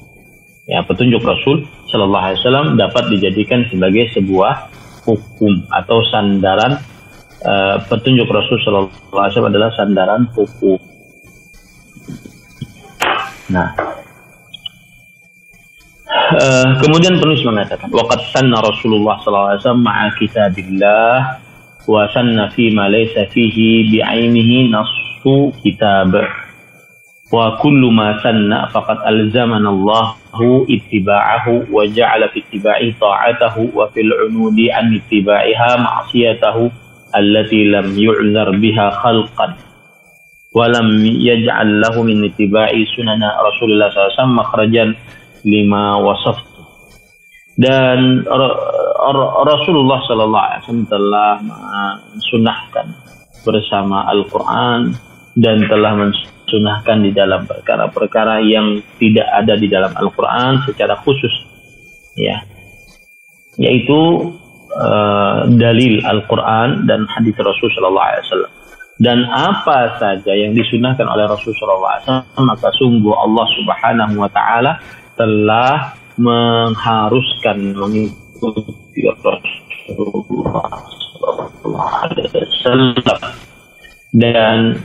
Ya, petunjuk Rasul Sallallahu Alaihi Wasallam dapat dijadikan sebagai sebuah hukum atau sandaran. Petunjuk Rasul Sallallahu Alaihi Wasallam adalah sandaran hukum. Nah, kemudian penulis mengatakan, waqad sanna Rasulullah Sallallahu Alaihi Wasallam ma'a kitabillah wa sanna fi ma laysa fihi bi'ainihi nassu kitab. Wa kullu ma sanna faqad alzamana Allahu ittiba'ahu wa ja'ala fi ittiba'i ta'atahu wa fil 'unudi an ittiba'iha ma'siyatahu allati lam yu'zar biha khalqan wa lam yaj'al lahu min ittiba'i sunana Rasulullah SAW makhrajan lima wasaftu. Dan Rasulullah SAW telah mensunahkan bersama Al-Quran dan telah sunahkan di dalam perkara-perkara yang tidak ada di dalam Al-Quran secara khusus, ya, yaitu dalil Al-Quran dan hadis Rasul Sallallahu Alaihi Wasallam. Dan apa saja yang disunahkan oleh Rasul Sallallahu Alaihi Wasallam, maka sungguh Allah Subhanahu Wa Taala telah mengharuskan mengikuti Rasulullah Sallallahu Alaihi Wasallam dan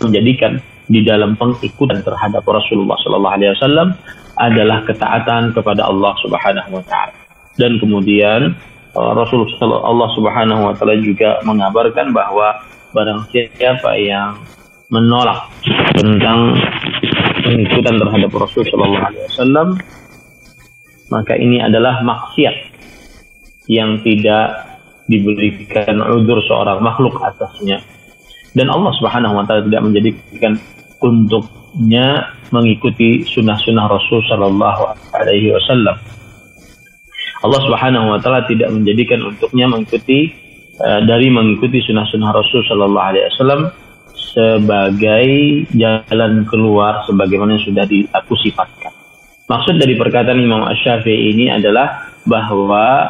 menjadikan di dalam pengikutan terhadap Rasulullah Sallallahu Alaihi Wasallam adalah ketaatan kepada Allah Subhanahu Wa Taala. Dan kemudian Rasulullah Allah Subhanahu Wa Taala juga mengabarkan bahwa barang siapa yang menolak tentang pengikutan terhadap Rasul Sallallahu Alaihi Wasallam, maka ini adalah maksiat yang tidak diberikan udzur seorang makhluk atasnya. Dan Allah Subhanahu Wa Taala tidak menjadikan untuknya mengikuti sunnah-sunnah Rasul Sallallahu Alaihi Wasallam. Allah Subhanahu Wa Taala tidak menjadikan untuknya mengikuti sunnah-sunnah Rasul Sallallahu Alaihi Wasallam sebagai jalan keluar sebagaimana yang sudah aku sifatkan. Maksud dari perkataan Imam Asy-Syafi'i ini adalah bahwa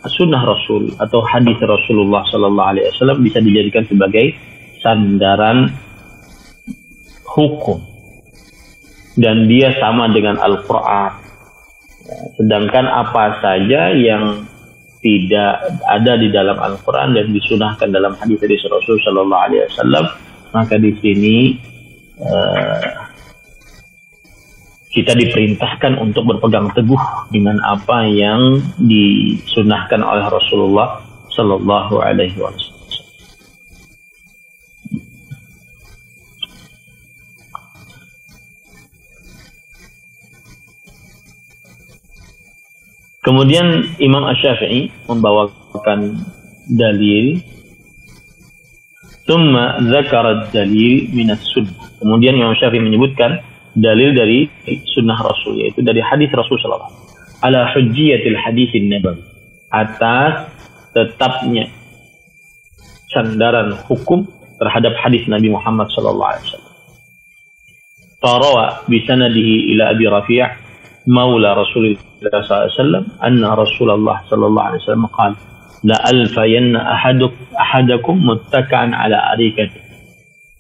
sunnah Rasul atau hadis Rasulullah Sallallahu Alaihi Wasallam bisa dijadikan sebagai sandaran hukum dan dia sama dengan Al-Quran. Sedangkan apa saja yang tidak ada di dalam Al-Quran dan disunahkan dalam hadis dari Rasul Sallallahu Alaihi Wasallam, maka di sini kita diperintahkan untuk berpegang teguh dengan apa yang disunahkan oleh Rasulullah Sallallahu Alaihi Wasallam. Kemudian Imam Asy-Syafi'i membawakan dalil, thumma dzakara dalil minas sunnah. Kemudian Imam Syafi'i menyebutkan dalil dari sunnah Rasul, yaitu dari hadis Rasul sallallahu alaihi wasallam, ala hujjiyatil haditsin nabawi, atas tetapnya sandaran hukum terhadap hadis Nabi Muhammad sallallahu alaihi wasallam. Farawa bi sanadihi ila Abi Rafi' maula Rasulullah sallallahu alaihi wasallam anna Rasulullah sallallahu alaihi wasallam qala la alfayanna ahadakum muttaka'an ala arikati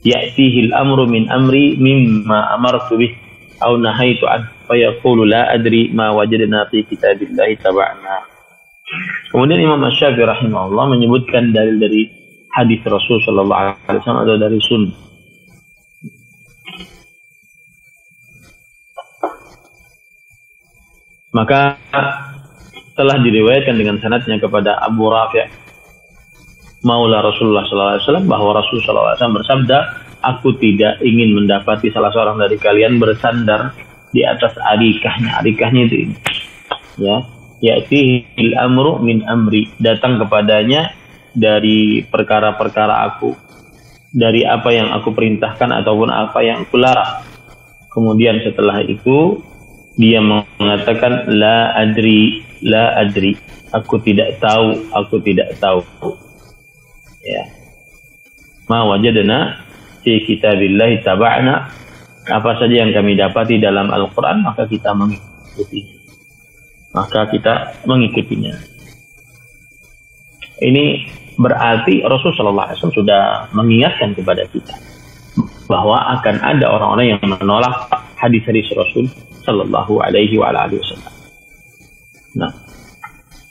ya'tihi al-amru min amri mimma amartu bih aw nahaitu an fa yaqulu la adri ma wajadna fi kitabillahi taba'na. Kemudian Imam Asy-Syafi'i rahimahullah menyebutkan dalil dari hadis Rasul sallallahu alaihi wasallam atau dari sunnah. Maka telah diriwayatkan dengan sanadnya kepada Abu Rafi' maula Rasulullah SAW bahwa Rasulullah SAW bersabda, aku tidak ingin mendapati salah seorang dari kalian bersandar di atas arikahnya. Arikahnya itu ini, ya, ya'tihil amru min amri, datang kepadanya dari perkara-perkara aku, dari apa yang aku perintahkan ataupun apa yang aku larang. Kemudian setelah itu Dia mengatakan la adri, aku tidak tahu. Ya. Ma wajadna fi kitabillahi taba'na, apa saja yang kami dapati dalam Al-Qur'an maka kita mengikutinya. Ini berarti Rasulullah SAW sudah mengingatkan kepada kita bahwa akan ada orang-orang yang menolak hadis-hadis Rasul Sallallahu Alaihi Wasallam. Nah,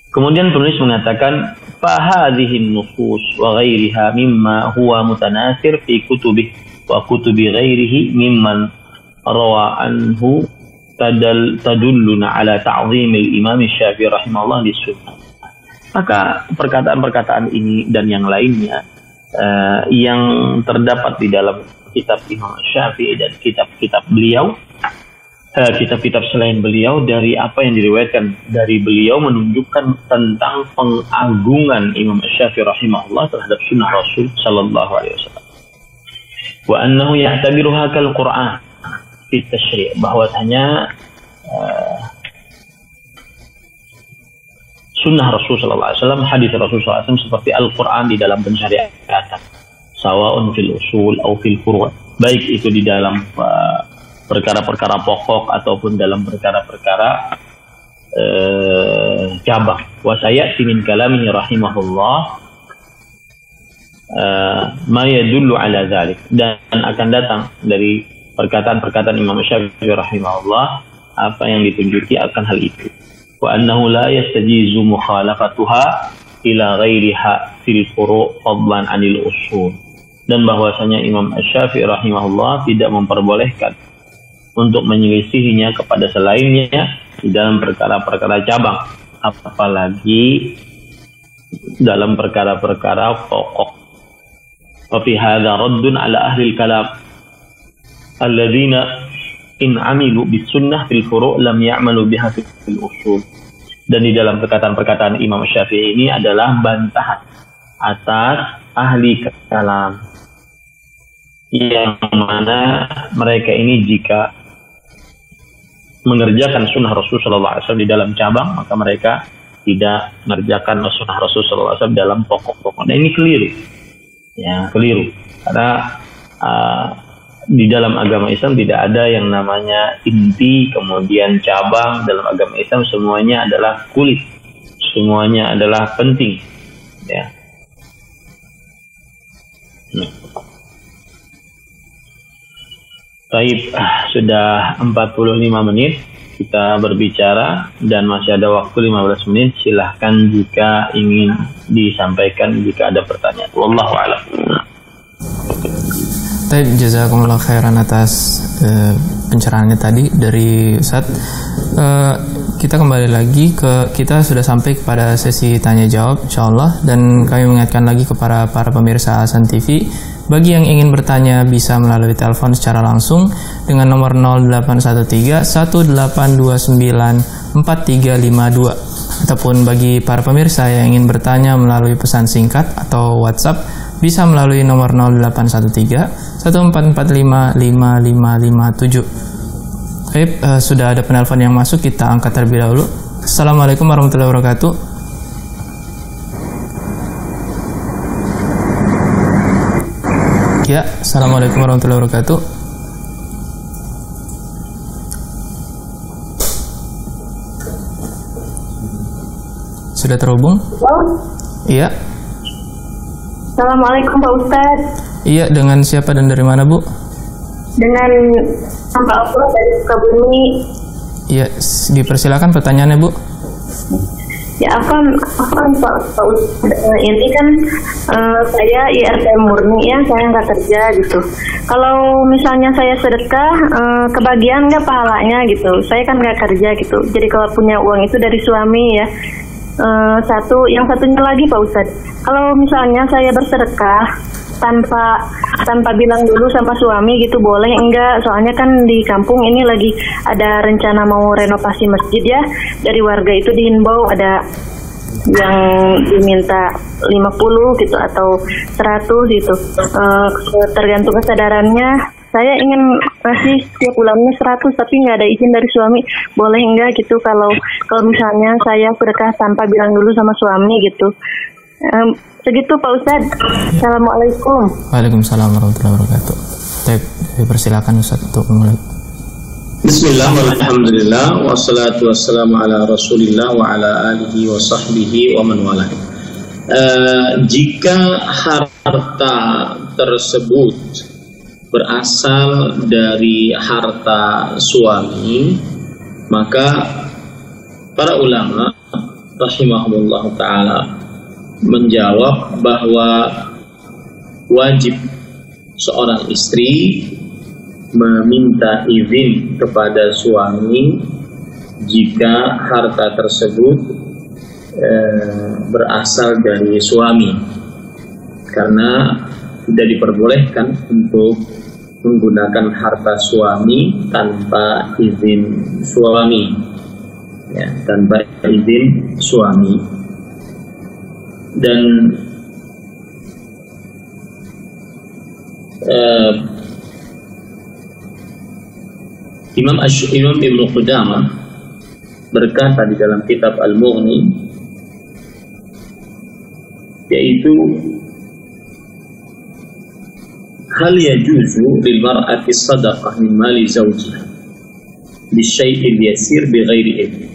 kemudian penulis mengatakan fahadhihi nusus wa ghairiha mimma huwa mutanasir fi kutubih wa kutubi ghairihi mimman rawa anhu tadulluna ala ta'zimil Imam Syafi'i rahimahullah di sunnah. Maka perkataan-perkataan ini dan yang lainnya yang terdapat di dalam kitab Imam Syafi'i dan kitab-kitab beliau, kitab-kitab selain beliau, dari apa yang diriwayatkan dari beliau menunjukkan tentang pengagungan Imam Syafi'i rahimahullah terhadap sunnah Rasul sallallahu alaihi wasallam. Wa annahu ya'tabiruha kal Qur'an fi tasyri', bahwasanya sunnah Rasul sallallahu alaihi wasallam, hadis Rasul sallallahu alaihi wasallam seperti Al-Qur'an di dalam pensyariatan, sawa'un fil usul atau fil furu', baik itu di dalam perkara-perkara pokok ataupun dalam perkara-perkara cabang. Wa sayati min kalamihi rahimahullah ma yadullu ala dzalik, dan akan datang dari perkataan-perkataan Imam Syafi'i rahimahullah apa yang ditunjuki akan hal itu. Wa annahu la yastajizu mukhalafatuha ila ghairiha fil furu' fadlan 'anil usul, dan bahwasanya Imam Syafi'i rahimahullah tidak memperbolehkan untuk menyelisihinya kepada selainnya di dalam perkara-perkara cabang, apalagi dalam perkara-perkara pokok. Wa fi hadza raddun 'ala ahli al-kalam alladzina in 'amilu bis sunnah fil furu' lam ya'malu biha fil usul. Dan di dalam perkataan-perkataan Imam Syafi'i ini adalah bantahan atas ahli kalam yang mana mereka ini jika mengerjakan sunnah Rasul sallallahu alaihi wasallam di dalam cabang, maka mereka tidak mengerjakan sunnah Rasul sallallahu alaihi wasallam dalam pokok-pokok. Nah, ini keliru. Ya, keliru. Karena di dalam agama Islam tidak ada yang namanya inti kemudian cabang. Dalam agama Islam semuanya adalah kulit, semuanya adalah penting, ya. Baik, sudah 45 menit kita berbicara dan masih ada waktu 15 menit. Silahkan jika ingin disampaikan, jika ada pertanyaan. Wallahu a'lam. Baik, jazakumullah khairan atas pencerahannya tadi dari Ustaz. Kita kembali lagi kita sudah sampai kepada sesi tanya jawab insyaallah, dan kami mengingatkan lagi kepada para pemirsa Hasan TV, bagi yang ingin bertanya bisa melalui telepon secara langsung dengan nomor 0813 1829 4352, ataupun bagi para pemirsa yang ingin bertanya melalui pesan singkat atau WhatsApp bisa melalui nomor 0813 1445 5557. Baik, sudah ada penelpon yang masuk, kita angkat terlebih dahulu. Assalamualaikum warahmatullahi wabarakatuh. Ya, assalamualaikum warahmatullahi wabarakatuh. Sudah terhubung? Halo? Iya. Assalamualaikum Pak Ustadz. Iya, dengan siapa dan dari mana, Bu? Dengan Pak Ustadz dari Sukabumi. Iya, dipersilakan pertanyaannya, Bu. Ya, Pak Ustadz. Ini kan saya IRT murni ya, saya nggak kerja gitu. Kalau misalnya saya sedekah, kebagian nggak pahalanya gitu. Saya kan nggak kerja gitu. Jadi kalau punya uang itu dari suami ya. Yang satunya lagi Pak Ustadz, kalau misalnya saya bersedekah tanpa bilang dulu sama suami gitu, boleh enggak? Soalnya kan di kampung ini lagi ada rencana mau renovasi masjid ya, dari warga itu dihimbau ada yang diminta 50 gitu atau 100 gitu. Tergantung kesadarannya. Saya ingin ngasih setiap bulannya 100 tapi nggak ada izin dari suami. Boleh enggak gitu kalau misalnya saya sedekah tanpa bilang dulu sama suami gitu. Segitu Pak Ustadz. Assalamualaikum. Waalaikumsalam warahmatullahi wabarakatuh. Dipersilakan Ustadz untuk memulai. Bismillah, alhamdulillah, wassalatu wassalamu ala rasulillah wa ala alihi wa sahbihi wa man wala. Jika harta tersebut berasal dari harta suami, maka para ulama rahimahumullah ta'ala menjawab bahwa wajib seorang istri meminta izin kepada suami jika harta tersebut berasal dari suami, karena tidak diperbolehkan untuk menggunakan harta suami tanpa izin suami, ya, tanpa izin suami. Dan Imam Ibn Qudamah berkata di dalam kitab Al-Mughni, yaitu hal yajuzu lil mar'ati sadaqah min mali zawjiha bi syai'in yasir bi ghairi idhn.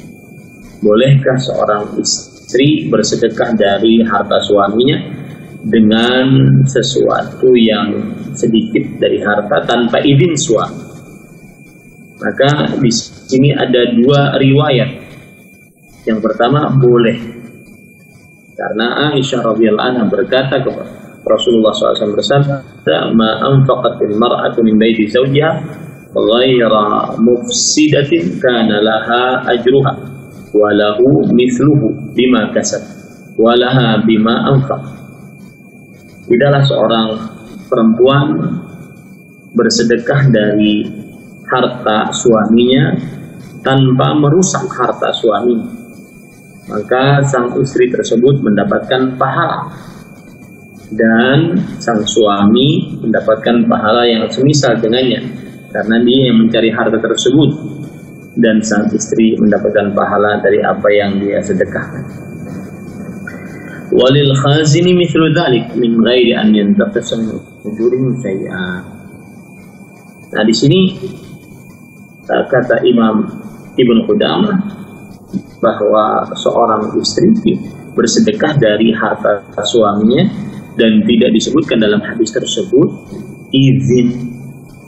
Bolehkah seorang istri bersedekah dari harta suaminya dengan sesuatu yang sedikit dari harta tanpa izin suami? Maka di sini ada dua riwayat. Yang pertama boleh, karena Aisyah radhiyallahu anha berkata kepada Rasulullah SAW bersabda, "Ma anfaqatil mar'atu min baiti zawjiha ghaira mufsidatin kana laha ajruha wa lahu mithluhu bima kasab wa laha bima anfaq." Tidaklah seorang perempuan bersedekah dari harta suaminya tanpa merusak harta suaminya, maka sang istri tersebut mendapatkan pahala dan sang suami mendapatkan pahala yang semisal dengannya, karena dia yang mencari harta tersebut, dan sang istri mendapatkan pahala dari apa yang dia sedekahkan. Walil khazini mithlu dzalik min ghairi an yantaqisa min ujurihim syai'an. Nah, di sini kata Imam Ibn Qudamah bahwa seorang istri bersedekah dari harta suaminya dan tidak disebutkan dalam hadis tersebut izin,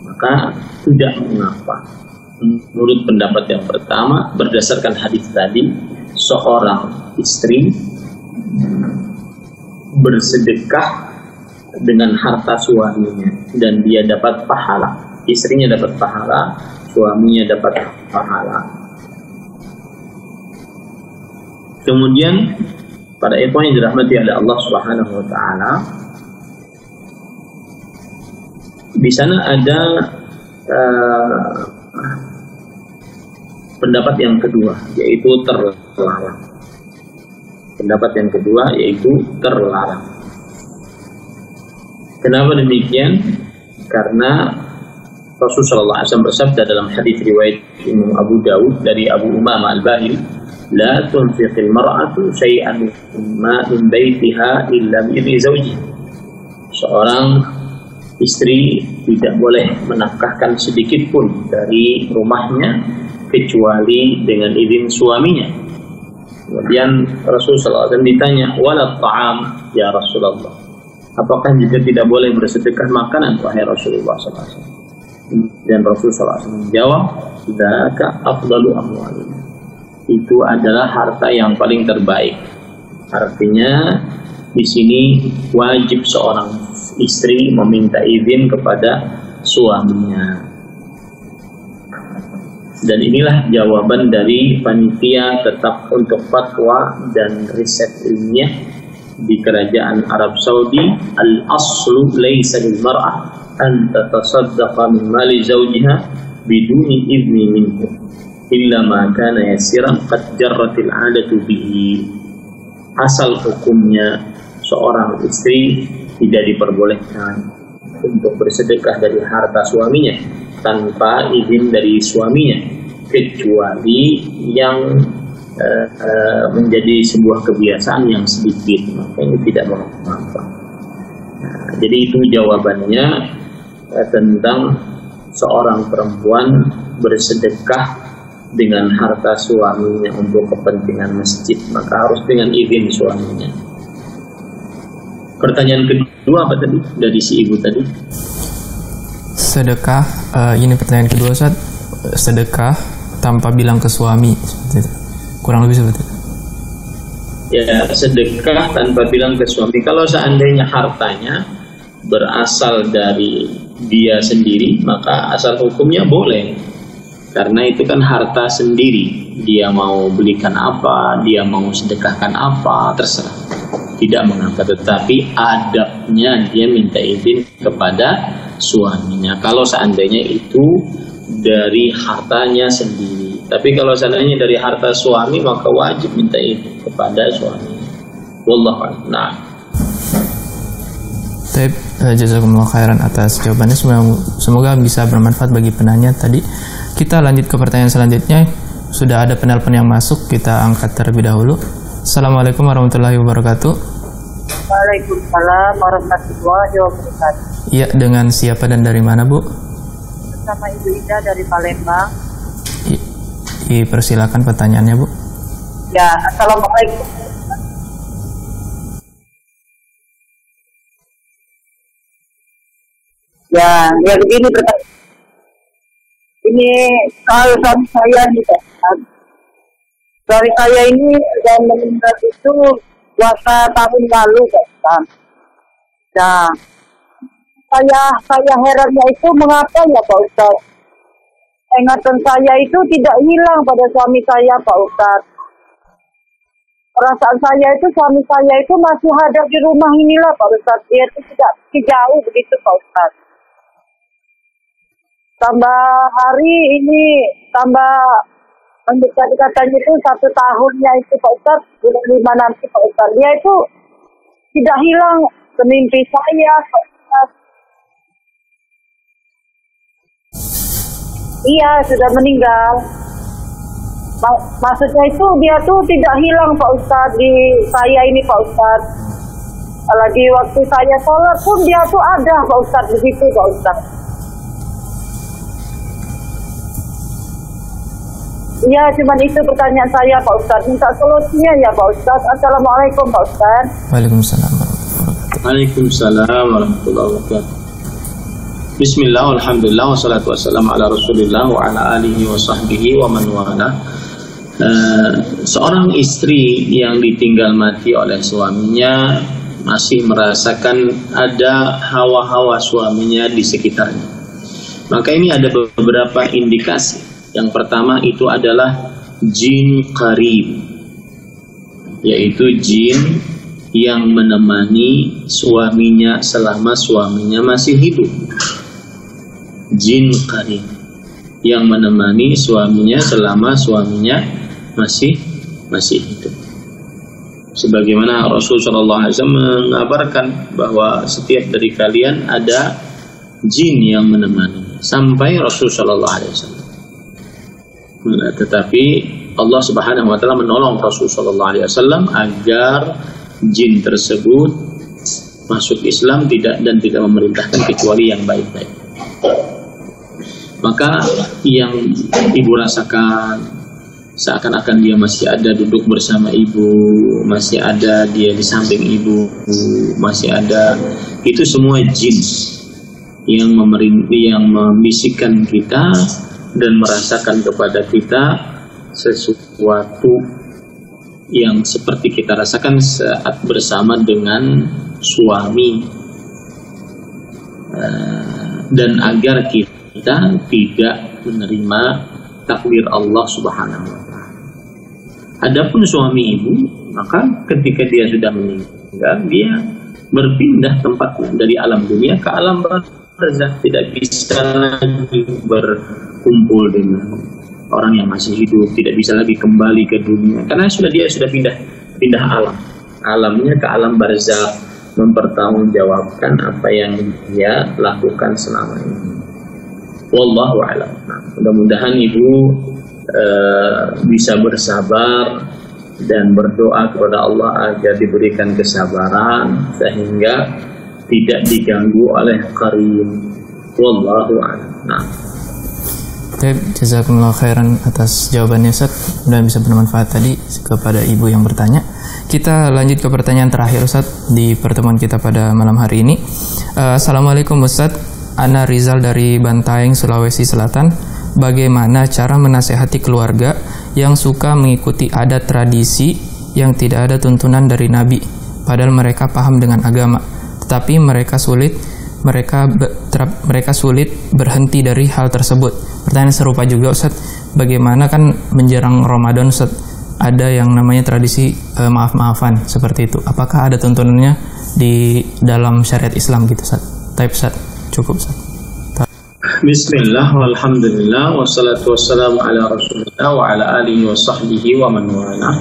maka tidak mengapa. Menurut pendapat yang pertama, berdasarkan hadis tadi, seorang istri bersedekah dengan harta suaminya dan dia dapat pahala, istrinya dapat pahala, suaminya dapat pahala. Kemudian pada ikhwan yang dirahmati oleh Allah Subhanahu wa taala, di sana ada pendapat yang kedua, yaitu terlarang. Pendapat yang kedua yaitu terlarang. Kenapa demikian? Karena Rasulullah SAW bersabda dalam hadis riwayat Imam Abu Dawud dari Abu Umamah Al-Bahili, "La tunfiqil mar'atu syai'an min baitiha illa bi zawji." Seorang istri tidak boleh menafkahkan sedikit pun dari rumahnya kecuali dengan izin suaminya. Kemudian Rasulullah SAW ditanya, "Wala ta'am ya Rasulullah?" Apakah juga tidak boleh bersedekah makanan wahai Rasulullah SAW? Dan Rasulullah SAW menjawab, "Dzaka afdalu amwalina." Itu adalah harta yang paling terbaik. Artinya di sini wajib seorang istri meminta izin kepada suaminya. Dan inilah jawaban dari panitia tetap untuk fatwa dan riset ilmiah di kerajaan Arab Saudi. Al-aslu laysa lil mar'ah an tatasaddaqa min mali zawjiha biduni idzni minhu illa ma kana yasiran qad jarratil 'adatu bihi. asal hukumnya seorang istri tidak diperbolehkan untuk bersedekah dari harta suaminya tanpa izin dari suaminya, kecuali yang menjadi sebuah kebiasaan yang sedikit, maka ini tidak mengapa. Jadi itu jawabannya tentang seorang perempuan bersedekah dengan harta suaminya untuk kepentingan masjid, maka harus dengan izin suaminya. Pertanyaan kedua apa tadi dari si ibu tadi? Sedekah, ini pertanyaan kedua, Ustaz. Sedekah tanpa bilang ke suami, seperti itu. Kurang lebih seperti itu. Ya, sedekah tanpa bilang ke suami. Kalau seandainya hartanya berasal dari dia sendiri, maka asal hukumnya boleh. Karena itu kan harta sendiri. Dia mau belikan apa, dia mau sedekahkan apa, terserah. Tidak mengapa, tetapi adabnya dia minta izin kepada suaminya. Kalau seandainya itu dari hartanya sendiri. Tapi kalau seandainya dari harta suami, maka wajib minta izin kepada suami. Wallahu a'lam. Nah. Baik, jazakumullah khairan atas jawabannya. Semoga bisa bermanfaat bagi penanya tadi. Kita lanjut ke pertanyaan selanjutnya. Sudah ada penelpon yang masuk, kita angkat terlebih dahulu. Assalamualaikum warahmatullahi wabarakatuh. Waalaikumsalam warahmatullahi wabarakatuh. Iya, dengan siapa dan dari mana, Bu? Bersama Ibu Ida dari Palembang. Persilakan pertanyaannya, Bu. Ya, assalamualaikum. Ya begini pertanyaan. Ini kalau suami saya nih, suami saya ini dan meninggal itu puasa tahun lalu, Pak. Nah, saya herannya itu mengapa ya, Pak Ustaz? Ingatan saya itu tidak hilang pada suami saya, Pak Ustaz. Perasaan saya itu suami saya itu masih ada di rumah inilah, Pak Ustaz. Dia itu tidak jauh begitu, Pak Ustaz. Tambah hari ini, tambah mendekati katanya itu 1 tahunnya itu, Pak Ustaz. Bulan 5 nanti, Pak Ustaz. Dia itu tidak hilang ke mimpi saya, Pak Ustaz. Iya, sudah meninggal. Maksudnya itu dia tuh tidak hilang, Pak Ustaz, di saya ini, Pak Ustaz. Lagi waktu saya sholat pun dia tuh ada, Pak Ustaz, begitu, Pak Ustaz. Iya, cuman itu pertanyaan saya, Pak Ustaz. Minta solusinya ya, Pak Ustaz. Assalamualaikum, Pak Ustaz. Waalaikumsalam warahmatullahi wabarakatuh. Waalaikumsalam warahmatullahi wabarakatuh. Bismillah, alhamdulillah, wassalatu wassalamu ala rasulillah wa ala alihi wa sahbihi wa man wala. Seorang istri yang ditinggal mati oleh suaminya masih merasakan ada hawa-hawa suaminya di sekitarnya. Maka ini ada beberapa indikasi. Yang pertama itu adalah jin qarib, yaitu jin yang menemani suaminya selama suaminya masih hidup. Jin qarib yang menemani suaminya selama suaminya masih hidup. Sebagaimana Rasulullah SAW mengabarkan bahwa setiap dari kalian ada jin yang menemani sampai Rasulullah SAW. Tetapi Allah Subhanahu wa taala menolong Rasulullah SAW agar jin tersebut masuk Islam dan tidak memerintahkan kecuali yang baik-baik. Maka yang ibu rasakan seakan-akan dia masih ada duduk bersama ibu, masih ada dia di samping ibu, masih ada, itu semua jin yang membisikkan kita dan merasakan kepada kita sesuatu yang seperti kita rasakan saat bersama dengan suami, dan agar kita tidak menerima takdir Allah Subhanahu wa taala. Adapun suami ibu, maka ketika dia sudah meninggal, dia berpindah tempat dari alam dunia ke alam barzakh, tidak bisa lagi berkumpul dengan orang yang masih hidup, tidak bisa lagi kembali ke dunia karena dia sudah pindah alam. alamnya ke alam barzakh, mempertanggungjawabkan apa yang dia lakukan selama ini. Wallahu a'lam. Nah, mudah-mudahan ibu bisa bersabar dan berdoa kepada Allah agar diberikan kesabaran sehingga tidak diganggu oleh qarin. Wallahu a'lam. Nah, jazakumullah khairan atas jawabannya Ustaz, dan bisa bermanfaat tadi kepada ibu yang bertanya. Kita lanjut ke pertanyaan terakhir Ustaz di pertemuan kita pada malam hari ini. Assalamualaikum Ustaz, Ana Rizal dari Bantaeng, Sulawesi Selatan. Bagaimana cara menasehati keluarga yang suka mengikuti adat tradisi yang tidak ada tuntunan dari Nabi, padahal mereka paham dengan agama, tetapi mereka sulit berhenti dari hal tersebut. Pertanyaan serupa juga Ustaz, bagaimana kan menjelang Ramadan Ustaz, ada yang namanya tradisi maaf-maafan seperti itu. Apakah ada tuntunannya di dalam syariat Islam gitu Ustaz? Taib Ustaz, cukup Ustaz. Bismillah, walhamdulillah, wassalatu wassalamu ala rasulillah wa ala alihi wa sahbihi wa man wala.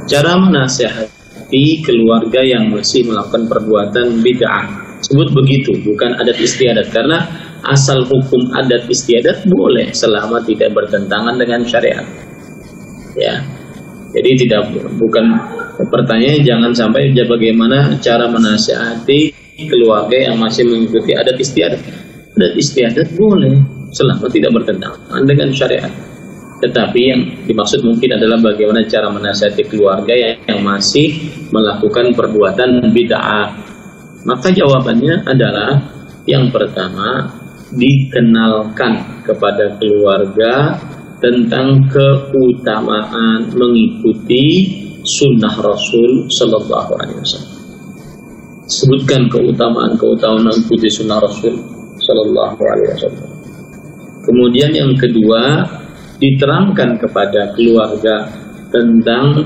Cara menasihati keluarga yang masih melakukan perbuatan bid'ah, sebut begitu, bukan adat istiadat, karena asal hukum adat istiadat boleh selama tidak bertentangan dengan syariat. Ya, jadi bukan pertanyaan jangan sampai bagaimana cara menasihati keluarga yang masih mengikuti adat istiadat. Adat istiadat boleh selama tidak bertentangan dengan syariat. Tetapi yang dimaksud mungkin adalah bagaimana cara menasihati keluarga yang masih melakukan perbuatan bid'ah. Maka jawabannya adalah yang pertama, dikenalkan kepada keluarga tentang keutamaan mengikuti sunnah Rasul Sallallahu Alaihi Wasallam. Sebutkan keutamaan mengikuti sunnah Rasul Sallallahu Alaihi Wasallam. Kemudian yang kedua, diterangkan kepada keluarga tentang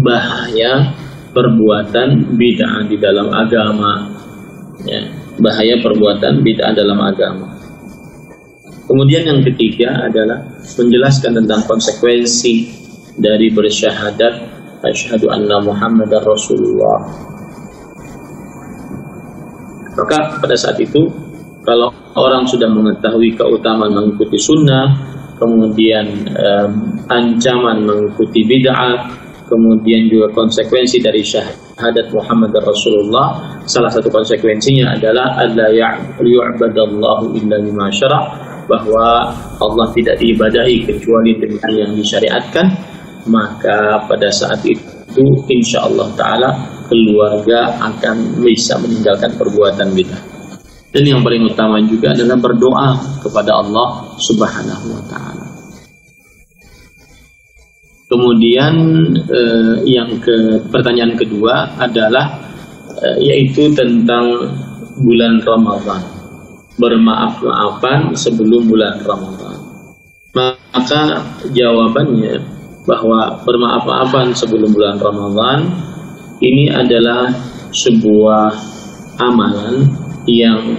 bahaya perbuatan bid'ah di dalam agama. Ya, bahaya perbuatan bid'ah dalam agama. Kemudian yang ketiga adalah menjelaskan tentang konsekuensi dari bersyahadat asyhadu anna Muhammadar Rasulullah. Maka pada saat itu, kalau orang sudah mengetahui keutamaan mengikuti sunnah, kemudian ancaman mengikuti bid'ah, kemudian juga konsekuensi dari syahadat Muhammad Rasulullah, salah satu konsekuensinya adalah alla yu'badallahu illa bima syara', bahwa Allah tidak diibadahi kecuali dengan yang disyariatkan. Maka pada saat itu insyaallah ta'ala keluarga akan bisa meninggalkan perbuatan bid'ah. Dan yang paling utama juga adalah berdoa kepada Allah Subhanahu wa ta'ala. Kemudian pertanyaan kedua adalah yaitu tentang bulan Ramadan. Bermaaf-maafan sebelum bulan Ramadan. Maka jawabannya bahwa bermaaf-maafan sebelum bulan Ramadan ini adalah sebuah amalan yang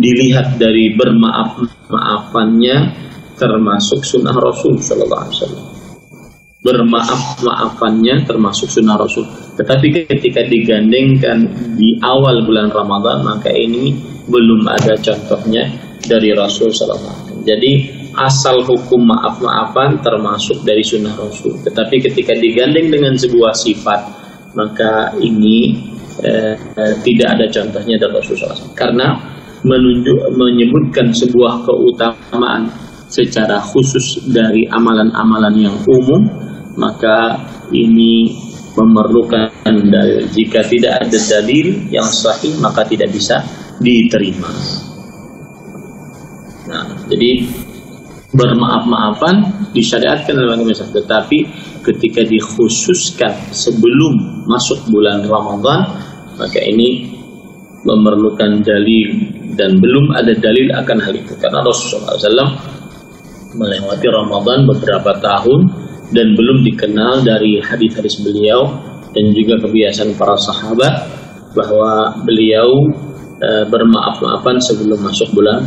dilihat dari bermaaf-maafannya termasuk sunnah Rasul Sallallahu Alaihi Wasallam. Bermaaf-maafannya termasuk sunnah Rasul. Tetapi ketika digandengkan di awal bulan Ramadan, maka ini belum ada contohnya dari Rasul Sallallahu Alaihi Wasallam. Jadi asal hukum maaf-maafan termasuk dari sunnah Rasul. Tetapi ketika digandeng dengan sebuah sifat, maka ini tidak ada contohnya dari Rasulullah SAW. Karena menyebutkan sebuah keutamaan secara khusus dari amalan-amalan yang umum, maka ini memerlukan dalil. Jika tidak ada dalil yang sahih, maka tidak bisa diterima. Nah, jadi bermaaf-maafan disyariatkan dalam agama Islam, tetapi ketika dikhususkan sebelum masuk bulan Ramadan, maka ini memerlukan dalil, dan belum ada dalil akan hal itu karena Rasulullah SAW melewati Ramadan beberapa tahun dan belum dikenal dari hadis-hadis beliau dan juga kebiasaan para sahabat bahwa beliau bermaaf-maafan sebelum masuk bulan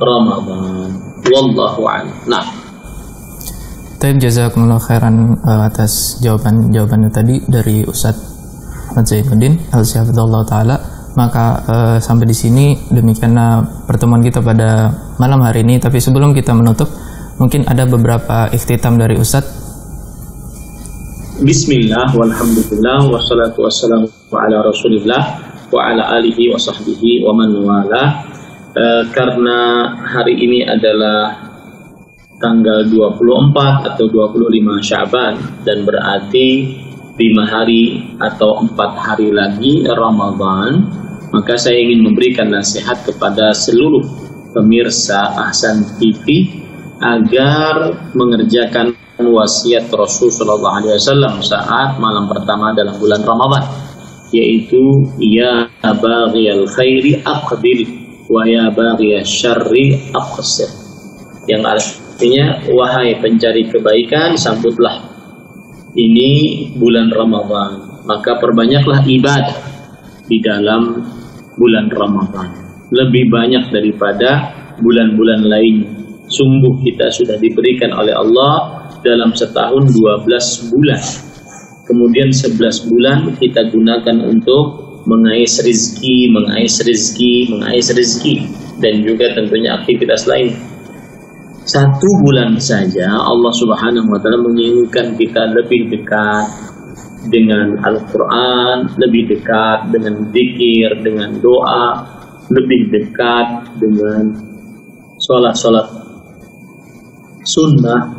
Ramadan. Wallahu a'lam. Nah, Taib, jazakumullah khairan atas jawabannya tadi dari Ustadz Ahmad Zainuddin Al-Syafidullah Ta'ala. Maka sampai di sini demikianlah pertemuan kita pada malam hari ini. Tapi sebelum kita menutup, mungkin ada beberapa ikhtitam dari Ustadz. Bismillah, walhamdulillah, wassalatu wassalamu ala rasulillah wa ala alihi wa sahbihi wa man wala. Karena hari ini adalah tanggal 24 atau 25 Sya'ban dan berarti 5 hari atau 4 hari lagi Ramadan, maka saya ingin memberikan nasihat kepada seluruh pemirsa Ahsan TV agar mengerjakan wasiat Rasul sallallahu alaihi wasallam saat malam pertama dalam bulan Ramadan, yaitu ya baghiyal khairi aqbil wa ya baghiyasy syarri aqsir, yang artinya wahai pencari kebaikan, sambutlah ini bulan Ramadan, maka perbanyaklah ibadah di dalam bulan Ramadan, lebih banyak daripada bulan-bulan lain. Sungguh kita sudah diberikan oleh Allah dalam setahun 12 bulan. Kemudian 11 bulan kita gunakan untuk mengais rezeki, dan juga tentunya aktivitas lain. 1 bulan saja Allah Subhanahu wa Ta'ala menginginkan kita lebih dekat dengan Al-Quran, lebih dekat dengan zikir, dengan doa, lebih dekat dengan sholat sunnah,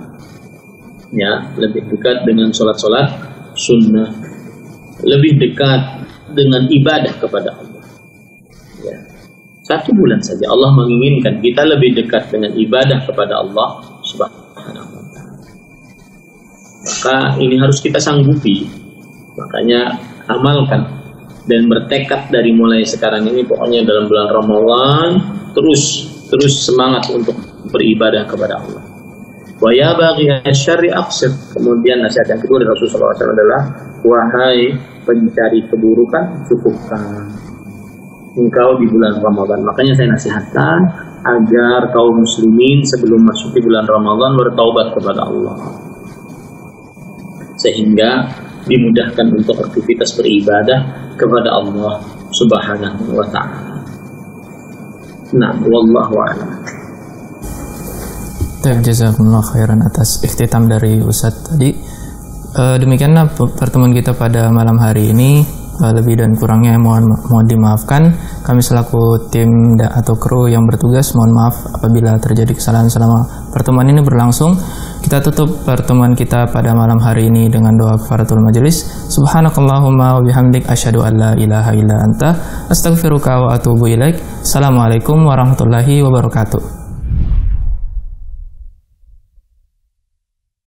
ya, lebih dekat dengan sholat sunnah, lebih dekat dengan ibadah kepada Allah. Ya. 1 bulan saja Allah menginginkan kita lebih dekat dengan ibadah kepada Allah Subhanahu wa Ta'ala. Maka ini harus kita sanggupi. Makanya amalkan dan bertekad dari mulai sekarang ini, pokoknya dalam bulan Ramadan terus semangat untuk beribadah kepada Allah. Wa ya baghiyasy syarri aqsir. Kemudian nasihat yang kedua dari Rasulullah SAW adalah wahai pencari keburukan, cukupkan engkau di bulan Ramadan. Makanya saya nasihatkan agar kaum muslimin sebelum masuk di bulan Ramadan bertaubat kepada Allah, sehingga dimudahkan untuk aktivitas beribadah kepada Allah Subhanahu wa Ta'ala. Nah, wallahu a'lam. Jazakumullah khairan atas ikhtitam dari Ustadz tadi. Demikianlah pertemuan kita pada malam hari ini. Lebih dan kurangnya mohon dimaafkan. Kami selaku tim atau kru yang bertugas mohon maaf apabila terjadi kesalahan selama pertemuan ini berlangsung. Kita tutup pertemuan kita pada malam hari ini dengan doa kafaratul majelis. Subhanakallahumma wa bihamdik asyhadu an la ilaha illa anta astaghfiruka wa atubu ilaik. Assalamualaikum warahmatullahi wabarakatuh.